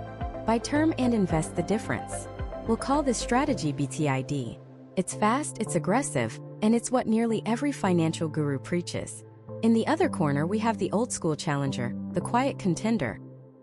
Buy term and invest the difference. We'll call this strategy BTID. It's fast, it's aggressive, and it's what nearly every financial guru preaches. In the other corner, we have the old-school challenger, the quiet contender.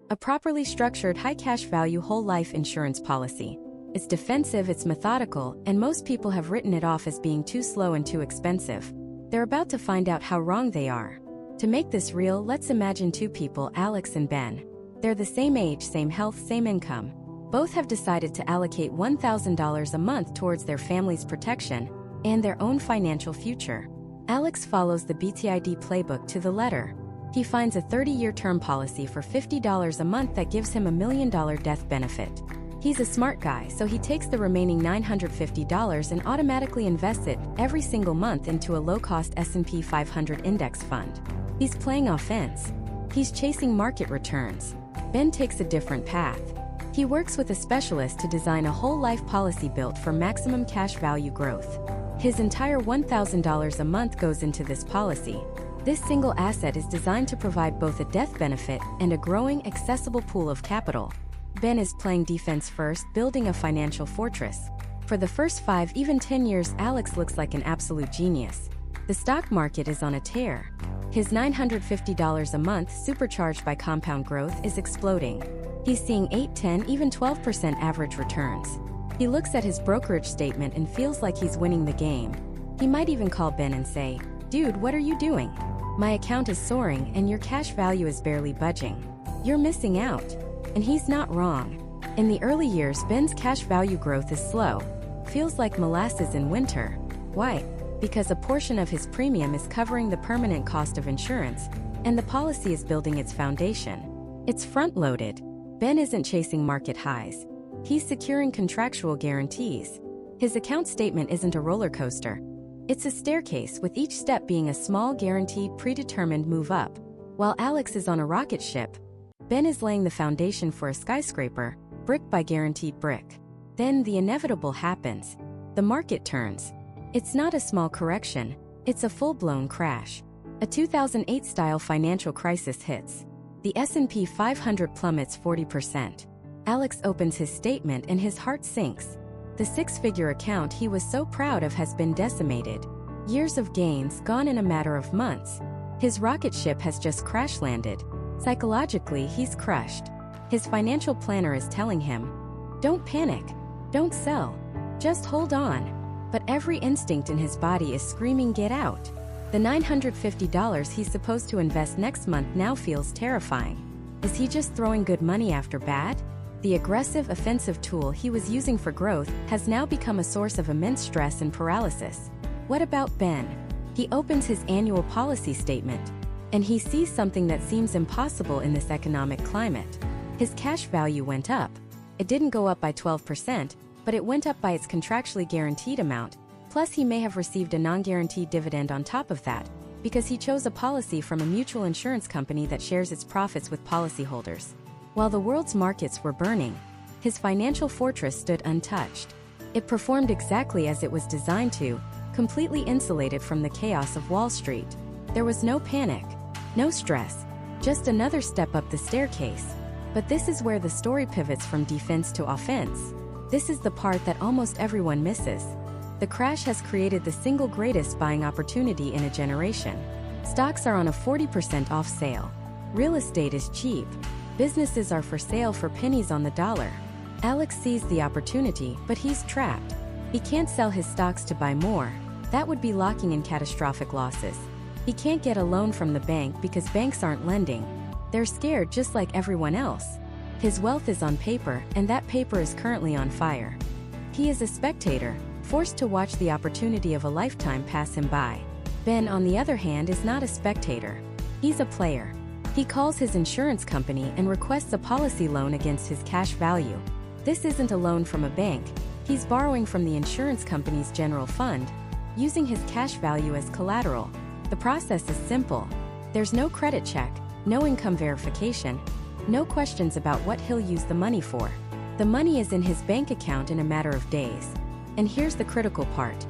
A properly structured high cash value whole life insurance policy. It's defensive, it's methodical, and most people have written it off as being too slow and too expensive. They're about to find out how wrong they are. To make this real, let's imagine two people, Alex and Ben. They're the same age, same health, same income. Both have decided to allocate $1,000 a month towards their family's protection and their own financial future. Alex follows the BTID playbook to the letter. He finds a 30-year term policy for $50 a month that gives him $1 million death benefit. He's a smart guy, so he takes the remaining $950 and automatically invests it every single month into a low-cost S&P 500 index fund. He's playing offense. He's chasing market returns. Ben takes a different path. He works with a specialist to design a whole life policy built for maximum cash value growth. His entire $1,000 a month goes into this policy. This single asset is designed to provide both a death benefit and a growing, accessible pool of capital. Ben is playing defense first, building a financial fortress. For the first 5, even 10 years, Alex looks like an absolute genius. The stock market is on a tear. His $950 a month, supercharged by compound growth, is exploding. He's seeing 8, 10, even 12% average returns. He looks at his brokerage statement and feels like he's winning the game. He might even call Ben and say, "Dude, what are you doing? My account is soaring and your cash value is barely budging. You're missing out." And he's not wrong. In the early years, Ben's cash value growth is slow. Feels like molasses in winter. Why? Because a portion of his premium is covering the permanent cost of insurance, and the policy is building its foundation. It's front-loaded. Ben isn't chasing market highs. He's securing contractual guarantees. His account statement isn't a roller coaster. It's a staircase, with each step being a small, guaranteed, predetermined move up. While Alex is on a rocket ship, Ben is laying the foundation for a skyscraper, brick by guaranteed brick. Then the inevitable happens. The market turns. It's not a small correction, it's a full-blown crash. A 2008-style financial crisis hits. The S&P 500 plummets 40%. Alex opens his statement and his heart sinks. The six-figure account he was so proud of has been decimated. Years of gains gone in a matter of months. His rocket ship has just crash-landed. Psychologically, he's crushed. His financial planner is telling him, "Don't panic. Don't sell. Just hold on. But every instinct in his body is screaming, get out. The $950 he's supposed to invest next month now feels terrifying. Is he just throwing good money after bad? The aggressive, offensive tool he was using for growth has now become a source of immense stress and paralysis. What about Ben? He opens his annual policy statement, and he sees something that seems impossible in this economic climate. His cash value went up. It didn't go up by 12%, but it went up by its contractually guaranteed amount. Plus, he may have received a non-guaranteed dividend on top of that, because he chose a policy from a mutual insurance company that shares its profits with policyholders. While the world's markets were burning, his financial fortress stood untouched. It performed exactly as it was designed to, completely insulated from the chaos of Wall Street. There was no panic, no stress, just another step up the staircase. But this is where the story pivots from defense to offense. This is the part that almost everyone misses. The crash has created the single greatest buying opportunity in a generation. Stocks are on a 40% off sale. Real estate is cheap. Businesses are for sale for pennies on the dollar. Alex sees the opportunity, but he's trapped. He can't sell his stocks to buy more. That would be locking in catastrophic losses. He can't get a loan from the bank because banks aren't lending. They're scared just like everyone else. His wealth is on paper, and that paper is currently on fire. He is a spectator, forced to watch the opportunity of a lifetime pass him by. Ben, on the other hand, is not a spectator. He's a player. He calls his insurance company and requests a policy loan against his cash value. This isn't a loan from a bank. He's borrowing from the insurance company's general fund, using his cash value as collateral. The process is simple. There's no credit check, no income verification, no questions about what he'll use the money for. The money is in his bank account in a matter of days. And here's the critical part.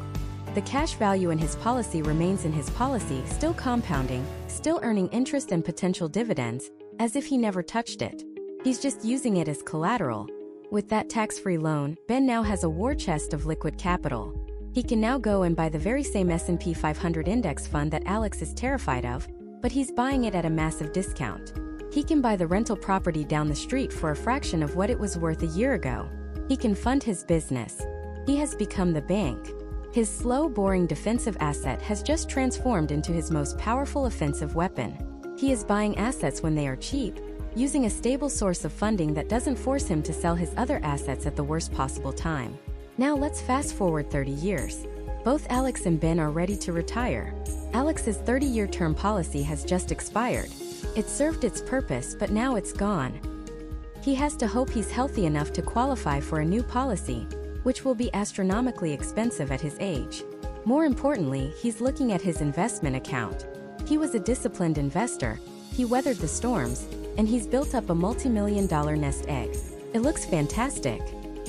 The cash value in his policy remains in his policy, still compounding, still earning interest and potential dividends, as if he never touched it. He's just using it as collateral. With that tax-free loan, Ben now has a war chest of liquid capital. He can now go and buy the very same S&P 500 index fund that Alex is terrified of, but he's buying it at a massive discount. He can buy the rental property down the street for a fraction of what it was worth a year ago. He can fund his business. He has become the bank. His slow, boring defensive asset has just transformed into his most powerful offensive weapon. He is buying assets when they are cheap, using a stable source of funding that doesn't force him to sell his other assets at the worst possible time. Now let's fast forward 30 years. Both Alex and Ben are ready to retire. Alex's 30-year term policy has just expired. It served its purpose, but now it's gone. He has to hope he's healthy enough to qualify for a new policy, which will be astronomically expensive at his age. More importantly, he's looking at his investment account. He was a disciplined investor, he weathered the storms, and he's built up a multi-million-dollar nest egg. It looks fantastic,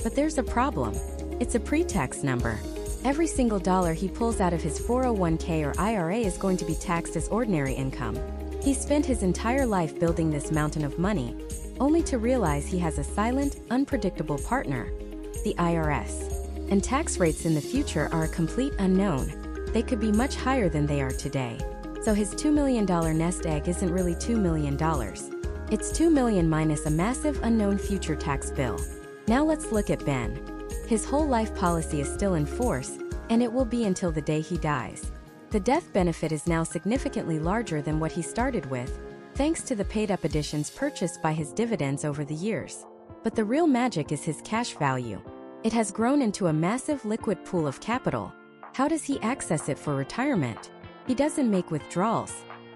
but there's a problem. It's a pre-tax number. Every single dollar he pulls out of his 401k or IRA is going to be taxed as ordinary income. He spent his entire life building this mountain of money, only to realize he has a silent, unpredictable partner, the IRS. And tax rates in the future are a complete unknown. They could be much higher than they are today. So his $2 million nest egg isn't really $2 million. It's $2 million minus a massive unknown future tax bill. Now let's look at Ben. His whole life policy is still in force, and it will be until the day he dies. The death benefit is now significantly larger than what he started with, thanks to the paid-up additions purchased by his dividends over the years. But the real magic is his cash value. It has grown into a massive liquid pool of capital. How does he access it for retirement? He doesn't make withdrawals.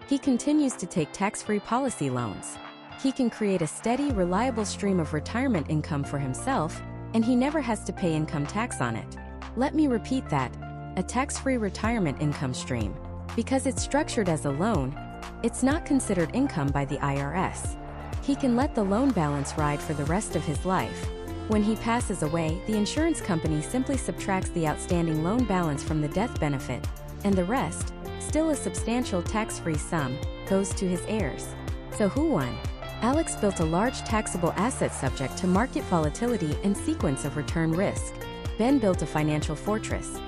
He continues to take tax-free policy loans. He can create a steady, reliable stream of retirement income for himself, and he never has to pay income tax on it. Let me repeat that, a tax-free retirement income stream. Because it's structured as a loan, it's not considered income by the IRS. He can let the loan balance ride for the rest of his life. When he passes away, the insurance company simply subtracts the outstanding loan balance from the death benefit, and the rest, still a substantial tax-free sum, goes to his heirs. So who won? Alex built a large taxable asset subject to market volatility and sequence of return risk. Ben built a financial fortress,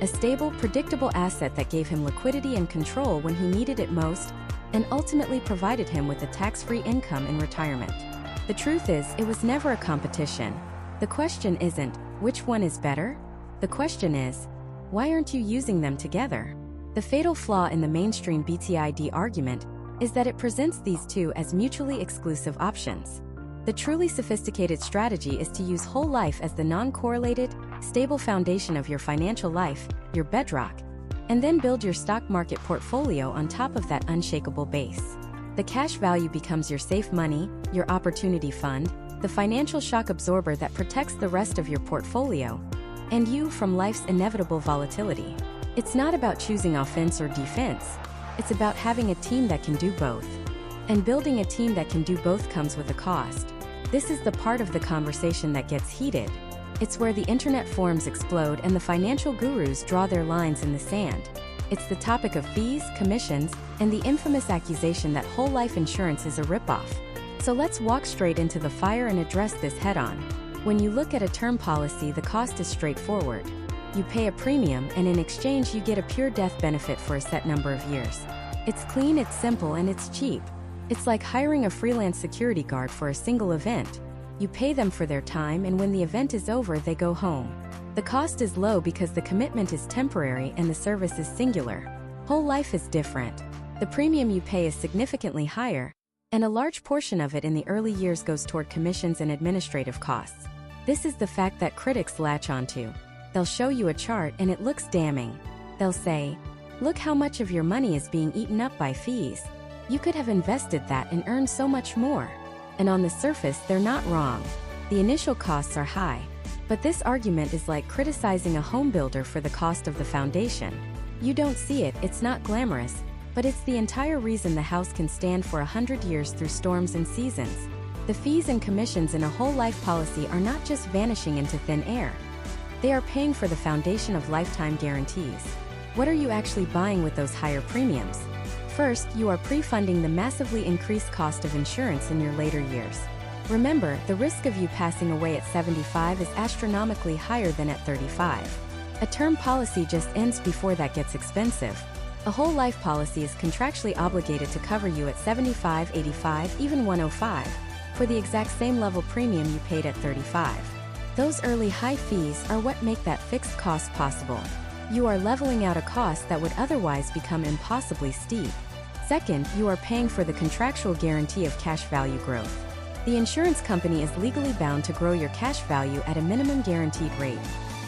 a stable, predictable asset that gave him liquidity and control when he needed it most, and ultimately provided him with a tax-free income in retirement. The truth is, it was never a competition. The question isn't, which one is better? The question is, why aren't you using them together? The fatal flaw in the mainstream BTID argument is that it presents these two as mutually exclusive options. The truly sophisticated strategy is to use whole life as the non-correlated, stable foundation of your financial life, your bedrock, and then build your stock market portfolio on top of that unshakable base. The cash value becomes your safe money, your opportunity fund, the financial shock absorber that protects the rest of your portfolio, and you from life's inevitable volatility. It's not about choosing offense or defense. It's about having a team that can do both. And building a team that can do both comes with a cost. This is the part of the conversation that gets heated. It's where the internet forums explode and the financial gurus draw their lines in the sand. It's the topic of fees, commissions, and the infamous accusation that whole life insurance is a ripoff. So let's walk straight into the fire and address this head-on. When you look at a term policy, the cost is straightforward. You pay a premium, and in exchange you get a pure death benefit for a set number of years. It's clean, it's simple, and it's cheap. It's like hiring a freelance security guard for a single event. You pay them for their time, and when the event is over, they go home. The cost is low because the commitment is temporary and the service is singular. Whole life is different. The premium you pay is significantly higher, and a large portion of it in the early years goes toward commissions and administrative costs. This is the fact that critics latch onto. They'll show you a chart and it looks damning. They'll say, "Look how much of your money is being eaten up by fees. You could have invested that and earned so much more." And on the surface, they're not wrong. The initial costs are high. But this argument is like criticizing a home builder for the cost of the foundation. You don't see it, it's not glamorous, but it's the entire reason the house can stand for 100 years through storms and seasons. The fees and commissions in a whole life policy are not just vanishing into thin air. They are paying for the foundation of lifetime guarantees. What are you actually buying with those higher premiums? First, you are pre-funding the massively increased cost of insurance in your later years. Remember, the risk of you passing away at 75 is astronomically higher than at 35. A term policy just ends before that gets expensive. A whole life policy is contractually obligated to cover you at 75, 85, even 105, for the exact same level premium you paid at 35. Those early high fees are what make that fixed cost possible. You are leveling out a cost that would otherwise become impossibly steep. Second, you are paying for the contractual guarantee of cash value growth. The insurance company is legally bound to grow your cash value at a minimum guaranteed rate,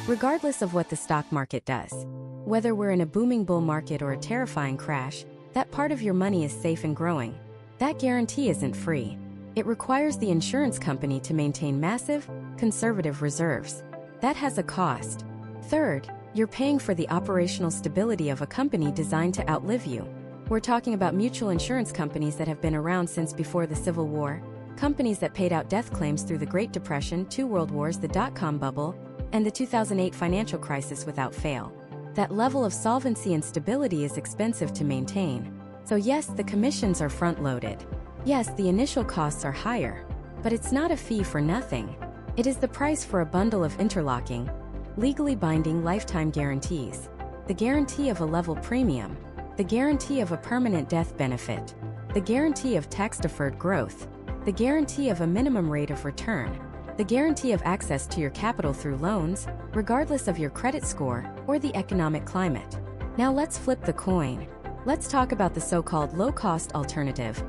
regardless of what the stock market does. Whether we're in a booming bull market or a terrifying crash, that part of your money is safe and growing. That guarantee isn't free. It requires the insurance company to maintain massive, conservative reserves. That has a cost. Third, you're paying for the operational stability of a company designed to outlive you. We're talking about mutual insurance companies that have been around since before the Civil War, companies that paid out death claims through the Great Depression, 2 world wars, the dot-com bubble, and the 2008 financial crisis without fail. That level of solvency and stability is expensive to maintain. So yes, the commissions are front-loaded. Yes, the initial costs are higher. But it's not a fee for nothing. It is the price for a bundle of interlocking, legally binding lifetime guarantees. The guarantee of a level premium. The guarantee of a permanent death benefit. The guarantee of tax-deferred growth. The guarantee of a minimum rate of return. The guarantee of access to your capital through loans, regardless of your credit score or the economic climate. Now let's flip the coin. Let's talk about the so-called low-cost alternative.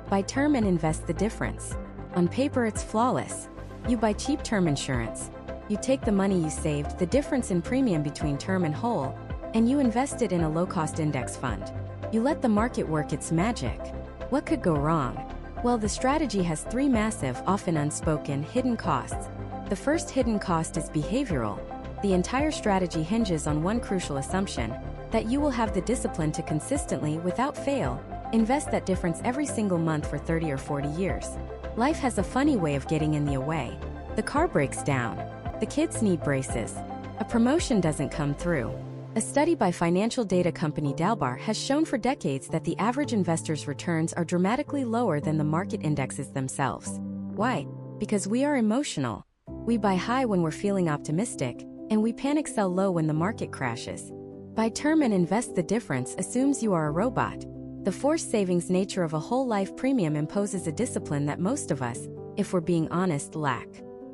Buy term and invest the difference. On paper, it's flawless. You buy cheap term insurance. You take the money you saved, the difference in premium between term and whole, and you invest it in a low-cost index fund. You let the market work its magic. What could go wrong? Well, the strategy has 3 massive, often unspoken, hidden costs. The first hidden cost is behavioral. The entire strategy hinges on one crucial assumption, that you will have the discipline to consistently, without fail, invest that difference every single month for 30 or 40 years. Life has a funny way of getting in the way. The car breaks down. The kids need braces. A promotion doesn't come through. A study by financial data company Dalbar has shown for decades that the average investor's returns are dramatically lower than the market indexes themselves. Why? Because we are emotional. We buy high when we're feeling optimistic, and we panic sell low when the market crashes. Buy term and invest the difference assumes you are a robot. The forced savings nature of a whole life premium imposes a discipline that most of us, if we're being honest, lack.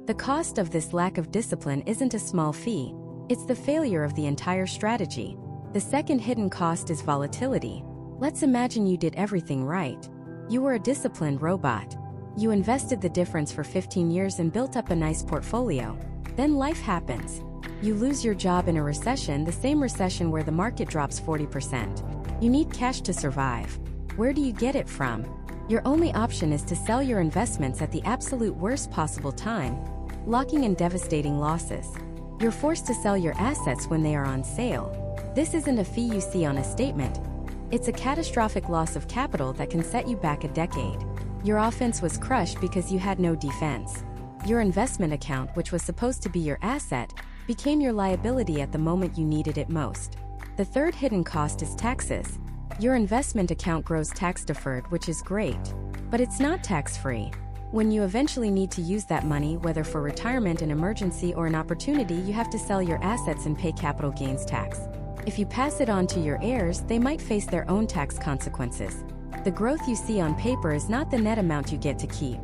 The cost of this lack of discipline isn't a small fee. It's the failure of the entire strategy. The second hidden cost is volatility. Let's imagine you did everything right. You were a disciplined robot. You invested the difference for 15 years and built up a nice portfolio. Then life happens. You lose your job in a recession, the same recession where the market drops 40%. You need cash to survive. Where do you get it from? Your only option is to sell your investments at the absolute worst possible time, locking in devastating losses. You're forced to sell your assets when they are on sale. This isn't a fee you see on a statement. It's a catastrophic loss of capital that can set you back a decade. Your offense was crushed because you had no defense. Your investment account, which was supposed to be your asset, became your liability at the moment you needed it most. The third hidden cost is taxes. Your investment account grows tax-deferred, which is great. But it's not tax-free. When you eventually need to use that money, whether for retirement, an emergency, or an opportunity, you have to sell your assets and pay capital gains tax. If you pass it on to your heirs, they might face their own tax consequences. The growth you see on paper is not the net amount you get to keep.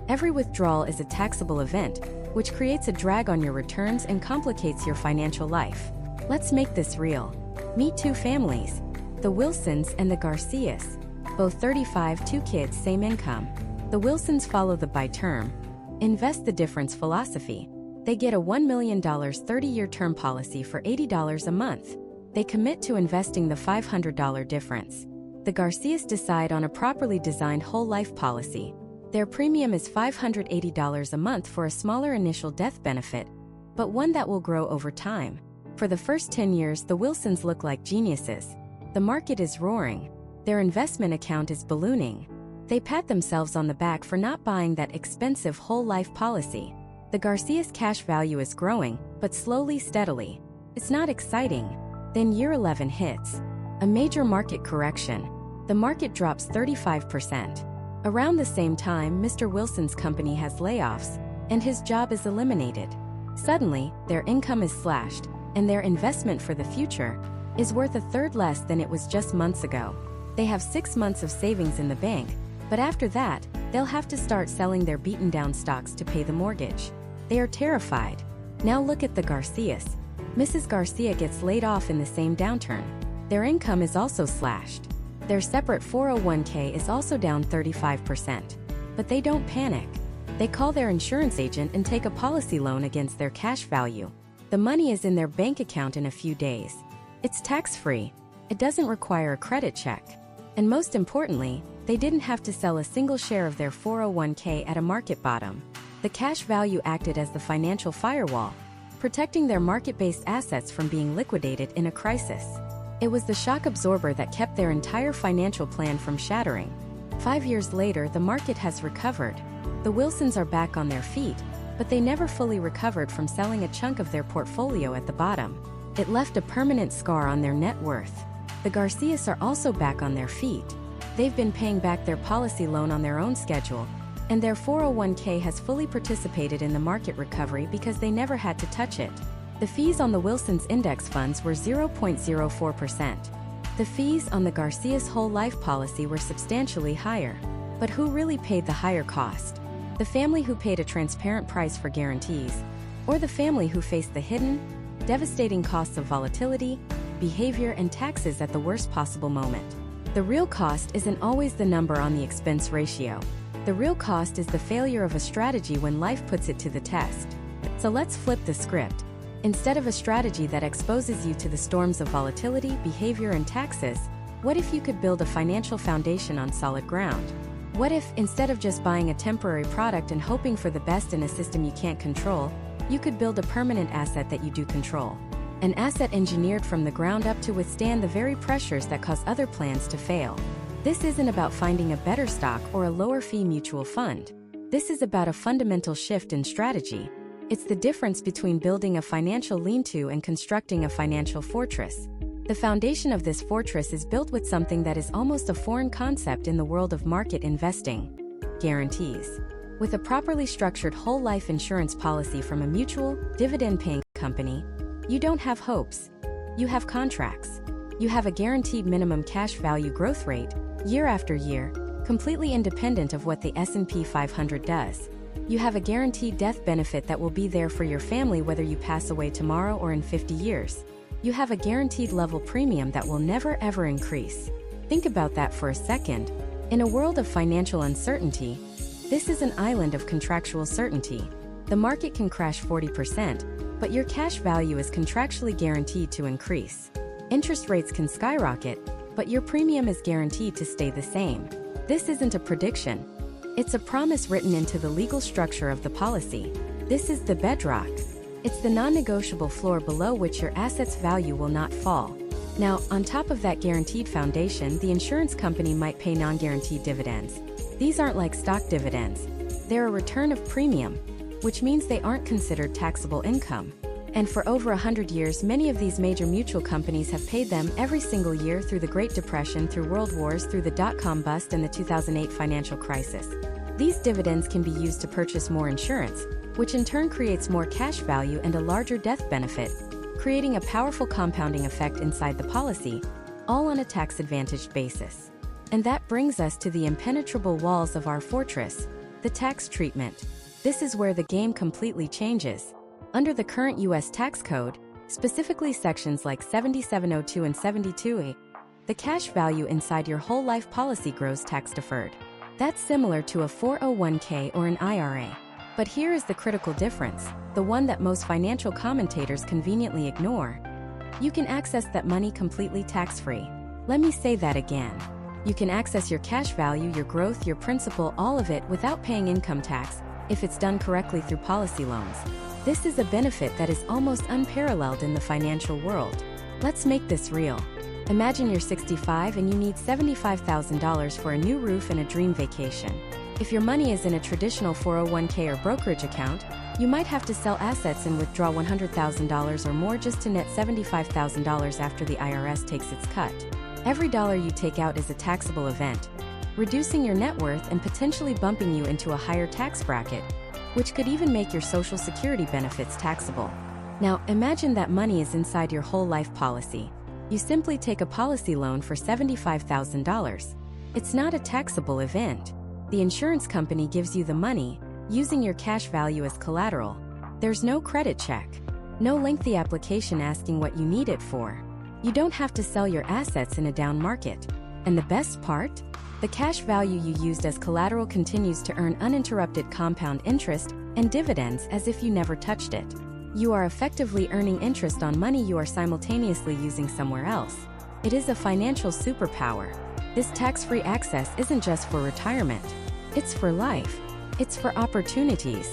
Every withdrawal is a taxable event, which creates a drag on your returns and complicates your financial life. Let's make this real. Meet two families, the Wilsons and the Garcias. Both 35, 2 kids, same income. The Wilsons follow the buy term, invest the difference philosophy. They get a $1 million 30-year term policy for $80 a month. They commit to investing the $500 difference. The Garcias decide on a properly designed whole life policy. Their premium is $580 a month for a smaller initial death benefit, but one that will grow over time. For the first 10 years, the Wilsons look like geniuses. The market is roaring. Their investment account is ballooning. They pat themselves on the back for not buying that expensive whole life policy. The Garcias' cash value is growing, but slowly, steadily. It's not exciting. Then year 11 hits. A major market correction. The market drops 35%. Around the same time, Mr. Wilson's company has layoffs, and his job is eliminated. Suddenly, their income is slashed, and their investment for the future is worth a third less than it was just months ago. They have 6 months of savings in the bank, but after that, they'll have to start selling their beaten-down stocks to pay the mortgage. They are terrified. Now look at the Garcias. Mrs. Garcia gets laid off in the same downturn. Their income is also slashed. Their separate 401k is also down 35%. But they don't panic. They call their insurance agent and take a policy loan against their cash value. The money is in their bank account in a few days. It's tax-free. It doesn't require a credit check. And most importantly, they didn't have to sell a single share of their 401k at a market bottom. The cash value acted as the financial firewall, protecting their market-based assets from being liquidated in a crisis. It was the shock absorber that kept their entire financial plan from shattering. 5 years later, the market has recovered. The Wilsons are back on their feet, but they never fully recovered from selling a chunk of their portfolio at the bottom. It left a permanent scar on their net worth. The Garcias are also back on their feet. They've been paying back their policy loan on their own schedule, and their 401k has fully participated in the market recovery because they never had to touch it. The fees on the Wilsons index funds were 0.04%. The fees on the Garcias whole life policy were substantially higher. But who really paid the higher cost? The family who paid a transparent price for guarantees, or the family who faced the hidden, devastating costs of volatility, behavior, and taxes at the worst possible moment? The real cost isn't always the number on the expense ratio. The real cost is the failure of a strategy when life puts it to the test. So let's flip the script. Instead of a strategy that exposes you to the storms of volatility, behavior, and taxes, what if you could build a financial foundation on solid ground? What if, instead of just buying a temporary product and hoping for the best in a system you can't control, you could build a permanent asset that you do control? An asset engineered from the ground up to withstand the very pressures that cause other plans to fail. This isn't about finding a better stock or a lower fee mutual fund. This is about a fundamental shift in strategy. It's the difference between building a financial lean-to and constructing a financial fortress. The foundation of this fortress is built with something that is almost a foreign concept in the world of market investing: guarantees. With a properly structured whole life insurance policy from a mutual, dividend-paying company, you don't have hopes. You have contracts. You have a guaranteed minimum cash value growth rate, year after year, completely independent of what the S&P 500 does. You have a guaranteed death benefit that will be there for your family whether you pass away tomorrow or in 50 years. You have a guaranteed level premium that will never ever increase. Think about that for a second. In a world of financial uncertainty, this is an island of contractual certainty. The market can crash 40%, but your cash value is contractually guaranteed to increase. Interest rates can skyrocket, but your premium is guaranteed to stay the same. This isn't a prediction. It's a promise written into the legal structure of the policy. This is the bedrock. It's the non-negotiable floor below which your assets' value will not fall. Now, on top of that guaranteed foundation, the insurance company might pay non-guaranteed dividends. These aren't like stock dividends. They're a return of premium, which means they aren't considered taxable income. And for over 100 years, many of these major mutual companies have paid them every single year through the Great Depression, through world wars, through the dot-com bust and the 2008 financial crisis. These dividends can be used to purchase more insurance, which in turn creates more cash value and a larger death benefit, creating a powerful compounding effect inside the policy, all on a tax-advantaged basis. And that brings us to the impenetrable walls of our fortress, the tax treatment. This is where the game completely changes. Under the current U.S. tax code, specifically sections like 7702 and 72A, the cash value inside your whole life policy grows tax-deferred. That's similar to a 401k or an IRA. But here is the critical difference, the one that most financial commentators conveniently ignore. You can access that money completely tax-free. Let me say that again. You can access your cash value, your growth, your principal, all of it without paying income tax, if it's done correctly through policy loans. This is a benefit that is almost unparalleled in the financial world. Let's make this real. Imagine you're 65 and you need $75,000 for a new roof and a dream vacation. If your money is in a traditional 401k or brokerage account, you might have to sell assets and withdraw $100,000 or more just to net $75,000 after the IRS takes its cut. Every dollar you take out is a taxable event, reducing your net worth and potentially bumping you into a higher tax bracket, which could even make your Social Security benefits taxable. Now, imagine that money is inside your whole life policy. You simply take a policy loan for $75,000. It's not a taxable event. The insurance company gives you the money, using your cash value as collateral. There's no credit check, no lengthy application asking what you need it for. You don't have to sell your assets in a down market. And the best part? The cash value you used as collateral continues to earn uninterrupted compound interest and dividends as if you never touched it. You are effectively earning interest on money you are simultaneously using somewhere else. It is a financial superpower. This tax-free access isn't just for retirement. It's for life. It's for opportunities.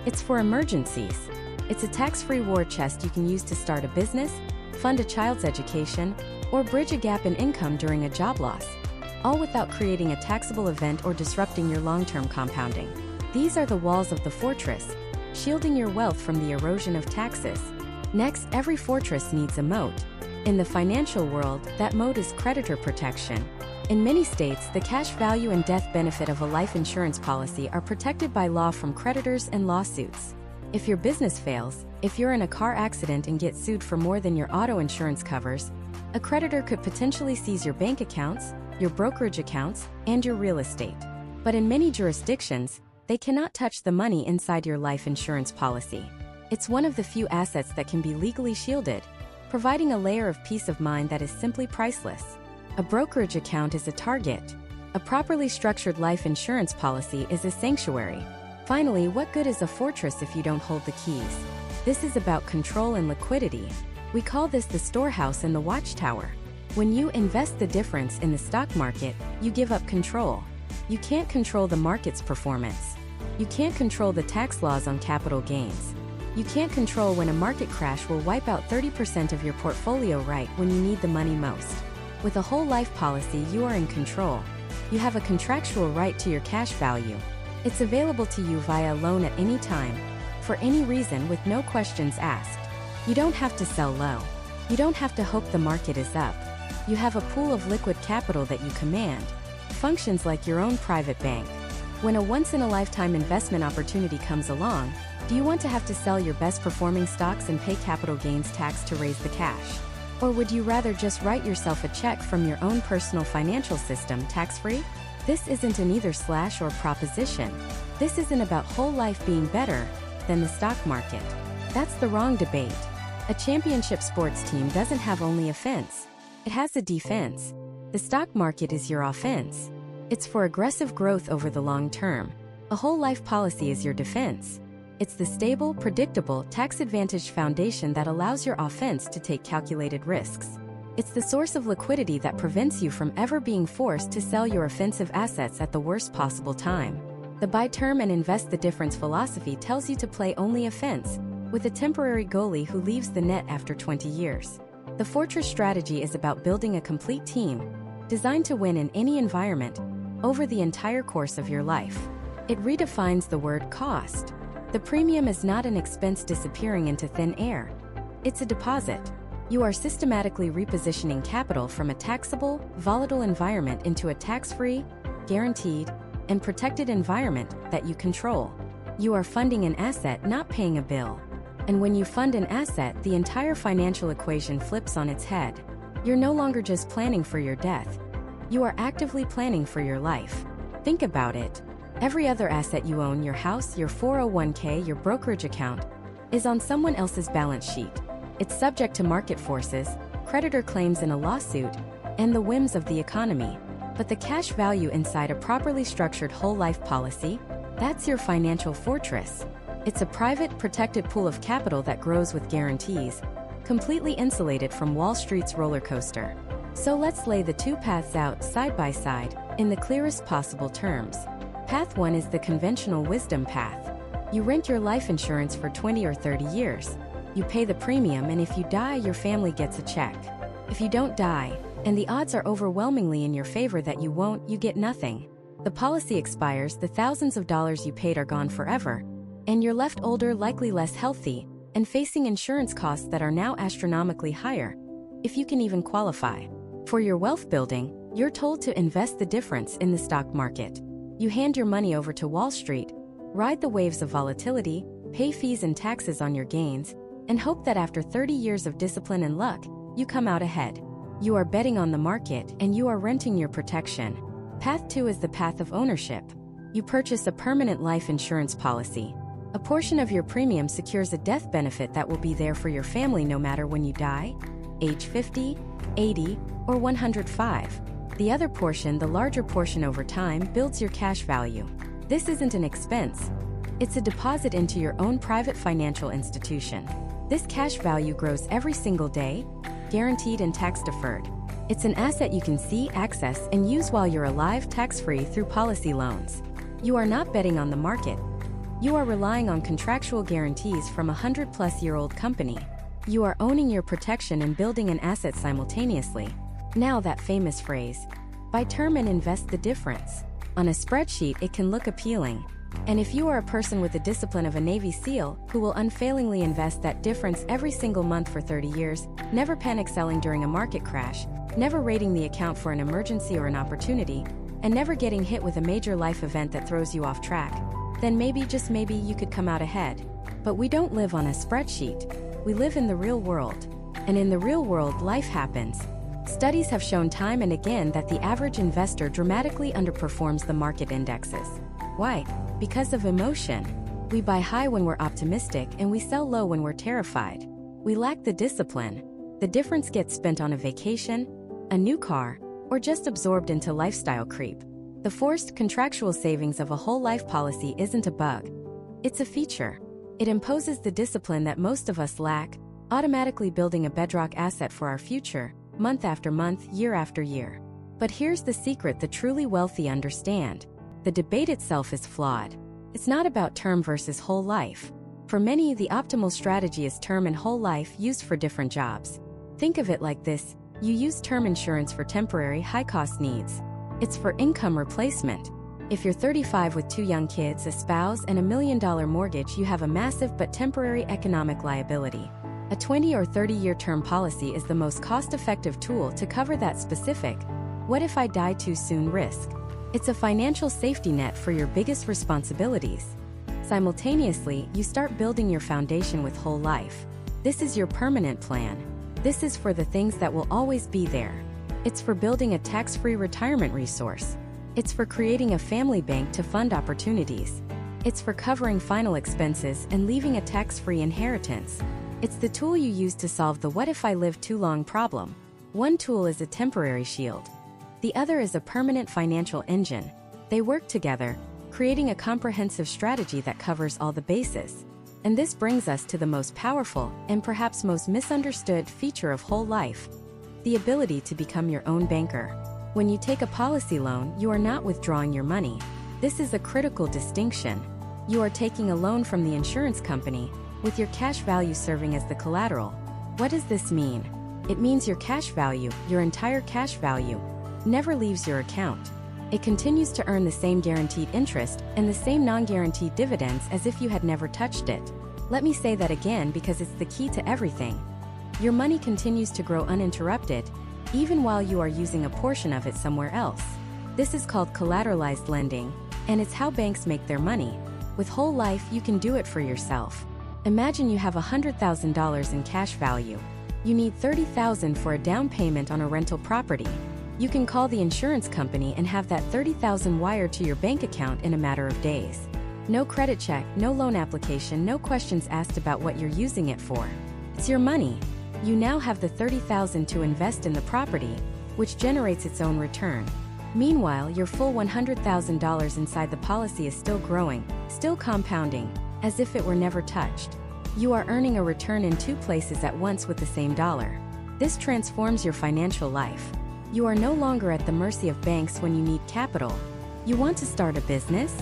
It's for emergencies. It's a tax-free war chest you can use to start a business, fund a child's education, or bridge a gap in income during a job loss, all without creating a taxable event or disrupting your long-term compounding. These are the walls of the fortress, shielding your wealth from the erosion of taxes. Next, every fortress needs a moat. In the financial world, that moat is creditor protection. In many states, the cash value and death benefit of a life insurance policy are protected by law from creditors and lawsuits. If your business fails, if you're in a car accident and get sued for more than your auto insurance covers, a creditor could potentially seize your bank accounts, your brokerage accounts, and your real estate. But in many jurisdictions, they cannot touch the money inside your life insurance policy. It's one of the few assets that can be legally shielded, providing a layer of peace of mind that is simply priceless. A brokerage account is a target. A properly structured life insurance policy is a sanctuary. Finally, what good is a fortress if you don't hold the keys? This is about control and liquidity. We call this the storehouse and the watchtower. When you invest the difference in the stock market, you give up control. You can't control the market's performance. You can't control the tax laws on capital gains. You can't control when a market crash will wipe out 30% of your portfolio right when you need the money most. With a whole life policy, you are in control. You have a contractual right to your cash value. It's available to you via loan at any time, for any reason with no questions asked. You don't have to sell low. You don't have to hope the market is up. You have a pool of liquid capital that you command. Functions like your own private bank. When a once-in-a-lifetime investment opportunity comes along, do you want to have to sell your best performing stocks and pay capital gains tax to raise the cash? Or would you rather just write yourself a check from your own personal financial system tax-free? This isn't an either/or proposition. This isn't about whole life being better than the stock market. That's the wrong debate. A championship sports team doesn't have only offense. It has a defense. The stock market is your offense. It's for aggressive growth over the long term. A whole life policy is your defense. It's the stable, predictable, tax-advantaged foundation that allows your offense to take calculated risks. It's the source of liquidity that prevents you from ever being forced to sell your offensive assets at the worst possible time. The buy term and invest the difference philosophy tells you to play only offense, with a temporary goalie who leaves the net after 20 years. The fortress strategy is about building a complete team, designed to win in any environment, over the entire course of your life. It redefines the word cost. The premium is not an expense disappearing into thin air. It's a deposit. You are systematically repositioning capital from a taxable, volatile environment into a tax-free, guaranteed, and protected environment that you control. You are funding an asset, not paying a bill. And when you fund an asset, the entire financial equation flips on its head. You're no longer just planning for your death. You are actively planning for your life. Think about it. Every other asset you own, your house, your 401k, your brokerage account, is on someone else's balance sheet. It's subject to market forces, creditor claims in a lawsuit, and the whims of the economy. But the cash value inside a properly structured whole life policy, that's your financial fortress. It's a private, protected pool of capital that grows with guarantees, completely insulated from Wall Street's roller coaster. So let's lay the two paths out side by side, in the clearest possible terms. Path 1 is the conventional wisdom path. You rent your life insurance for 20 or 30 years. You pay the premium, and if you die, your family gets a check. If you don't die, and the odds are overwhelmingly in your favor that you won't, you get nothing. The policy expires, the thousands of dollars you paid are gone forever, and you're left older, likely less healthy, and facing insurance costs that are now astronomically higher, if you can even qualify. For your wealth building, you're told to invest the difference in the stock market. You hand your money over to Wall Street, ride the waves of volatility, pay fees and taxes on your gains, and hope that after 30 years of discipline and luck, you come out ahead. You are betting on the market, and you are renting your protection. Path 2 is the path of ownership. You purchase a permanent life insurance policy. A portion of your premium secures a death benefit that will be there for your family no matter when you die, age 50, 80, or 105. The other portion, the larger portion over time, builds your cash value. This isn't an expense. It's a deposit into your own private financial institution. This cash value grows every single day, guaranteed and tax-deferred. It's an asset you can see, access, and use while you're alive, tax-free through policy loans. You are not betting on the market. You are relying on contractual guarantees from a 100-plus-year-old company. You are owning your protection and building an asset simultaneously. Now that famous phrase, buy term and invest the difference. On a spreadsheet, it can look appealing. And if you are a person with the discipline of a Navy SEAL who will unfailingly invest that difference every single month for 30 years, never panic selling during a market crash, never raiding the account for an emergency or an opportunity, and never getting hit with a major life event that throws you off track, then maybe, just maybe, you could come out ahead. But we don't live on a spreadsheet. We live in the real world. And in the real world, life happens. Studies have shown time and again that the average investor dramatically underperforms the market indexes. Why? Because of emotion. We buy high when we're optimistic and we sell low when we're terrified. We lack the discipline. The difference gets spent on a vacation, a new car, or just absorbed into lifestyle creep. The forced contractual savings of a whole life policy isn't a bug. It's a feature. It imposes the discipline that most of us lack, automatically building a bedrock asset for our future, month after month, year after year. But here's the secret the truly wealthy understand. The debate itself is flawed. It's not about term versus whole life. For many, the optimal strategy is term and whole life used for different jobs. Think of it like this: you use term insurance for temporary, high-cost needs. It's for income replacement. If you're 35 with 2 young kids, a spouse, and $1 million mortgage, you have a massive but temporary economic liability. A 20 or 30-year term policy is the most cost-effective tool to cover that specific "what if I die too soon" risk. It's a financial safety net for your biggest responsibilities. Simultaneously, you start building your foundation with whole life. This is your permanent plan. This is for the things that will always be there. It's for building a tax-free retirement resource. It's for creating a family bank to fund opportunities. It's for covering final expenses and leaving a tax-free inheritance. It's the tool you use to solve the "what if I live too long" problem. One tool is a temporary shield. The other is a permanent financial engine. They work together, creating a comprehensive strategy that covers all the bases. And this brings us to the most powerful and perhaps most misunderstood feature of whole life: the ability to become your own banker. When you take a policy loan, you are not withdrawing your money. This is a critical distinction. You are taking a loan from the insurance company, with your cash value serving as the collateral. What does this mean? It means your cash value, your entire cash value, never leaves your account. It continues to earn the same guaranteed interest and the same non-guaranteed dividends as if you had never touched it. Let me say that again because it's the key to everything. Your money continues to grow uninterrupted, even while you are using a portion of it somewhere else. This is called collateralized lending, and it's how banks make their money. With whole life, you can do it for yourself. Imagine you have $100,000 in cash value. You need $30,000 for a down payment on a rental property. You can call the insurance company and have that $30,000 wired to your bank account in a matter of days. No credit check, no loan application, no questions asked about what you're using it for. It's your money. You now have the $30,000 to invest in the property, which generates its own return. Meanwhile, your full $100,000 inside the policy is still growing, still compounding, as if it were never touched. You are earning a return in two places at once with the same dollar. This transforms your financial life. You are no longer at the mercy of banks when you need capital. You want to start a business?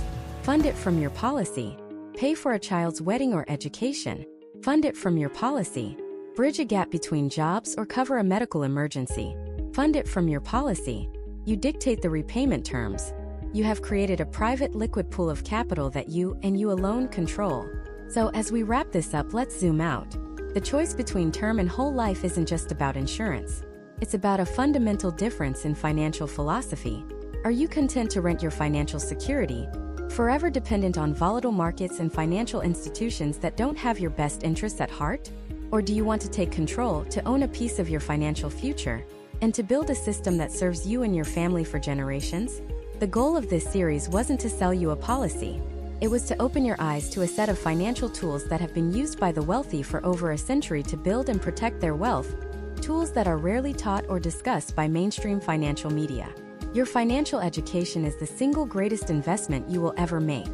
Fund it from your policy. Pay for a child's wedding or education? Fund it from your policy. Bridge a gap between jobs or cover a medical emergency? Fund it from your policy. You dictate the repayment terms. You have created a private liquid pool of capital that you and you alone control. So as we wrap this up, let's zoom out. The choice between term and whole life isn't just about insurance. It's about a fundamental difference in financial philosophy. Are you content to rent your financial security, forever dependent on volatile markets and financial institutions that don't have your best interests at heart? Or do you want to take control, to own a piece of your financial future, and to build a system that serves you and your family for generations? The goal of this series wasn't to sell you a policy. It was to open your eyes to a set of financial tools that have been used by the wealthy for over a century to build and protect their wealth, tools that are rarely taught or discussed by mainstream financial media. Your financial education is the single greatest investment you will ever make.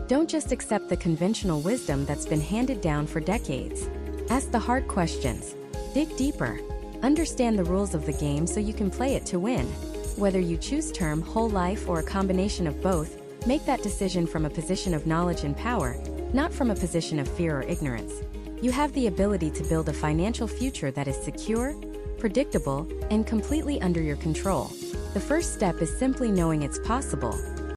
Don't just accept the conventional wisdom that's been handed down for decades. Ask the hard questions. Dig deeper. Understand the rules of the game so you can play it to win. Whether you choose term, whole life, or a combination of both, make that decision from a position of knowledge and power, not from a position of fear or ignorance. You have the ability to build a financial future that is secure, predictable, and completely under your control. The first step is simply knowing it's possible.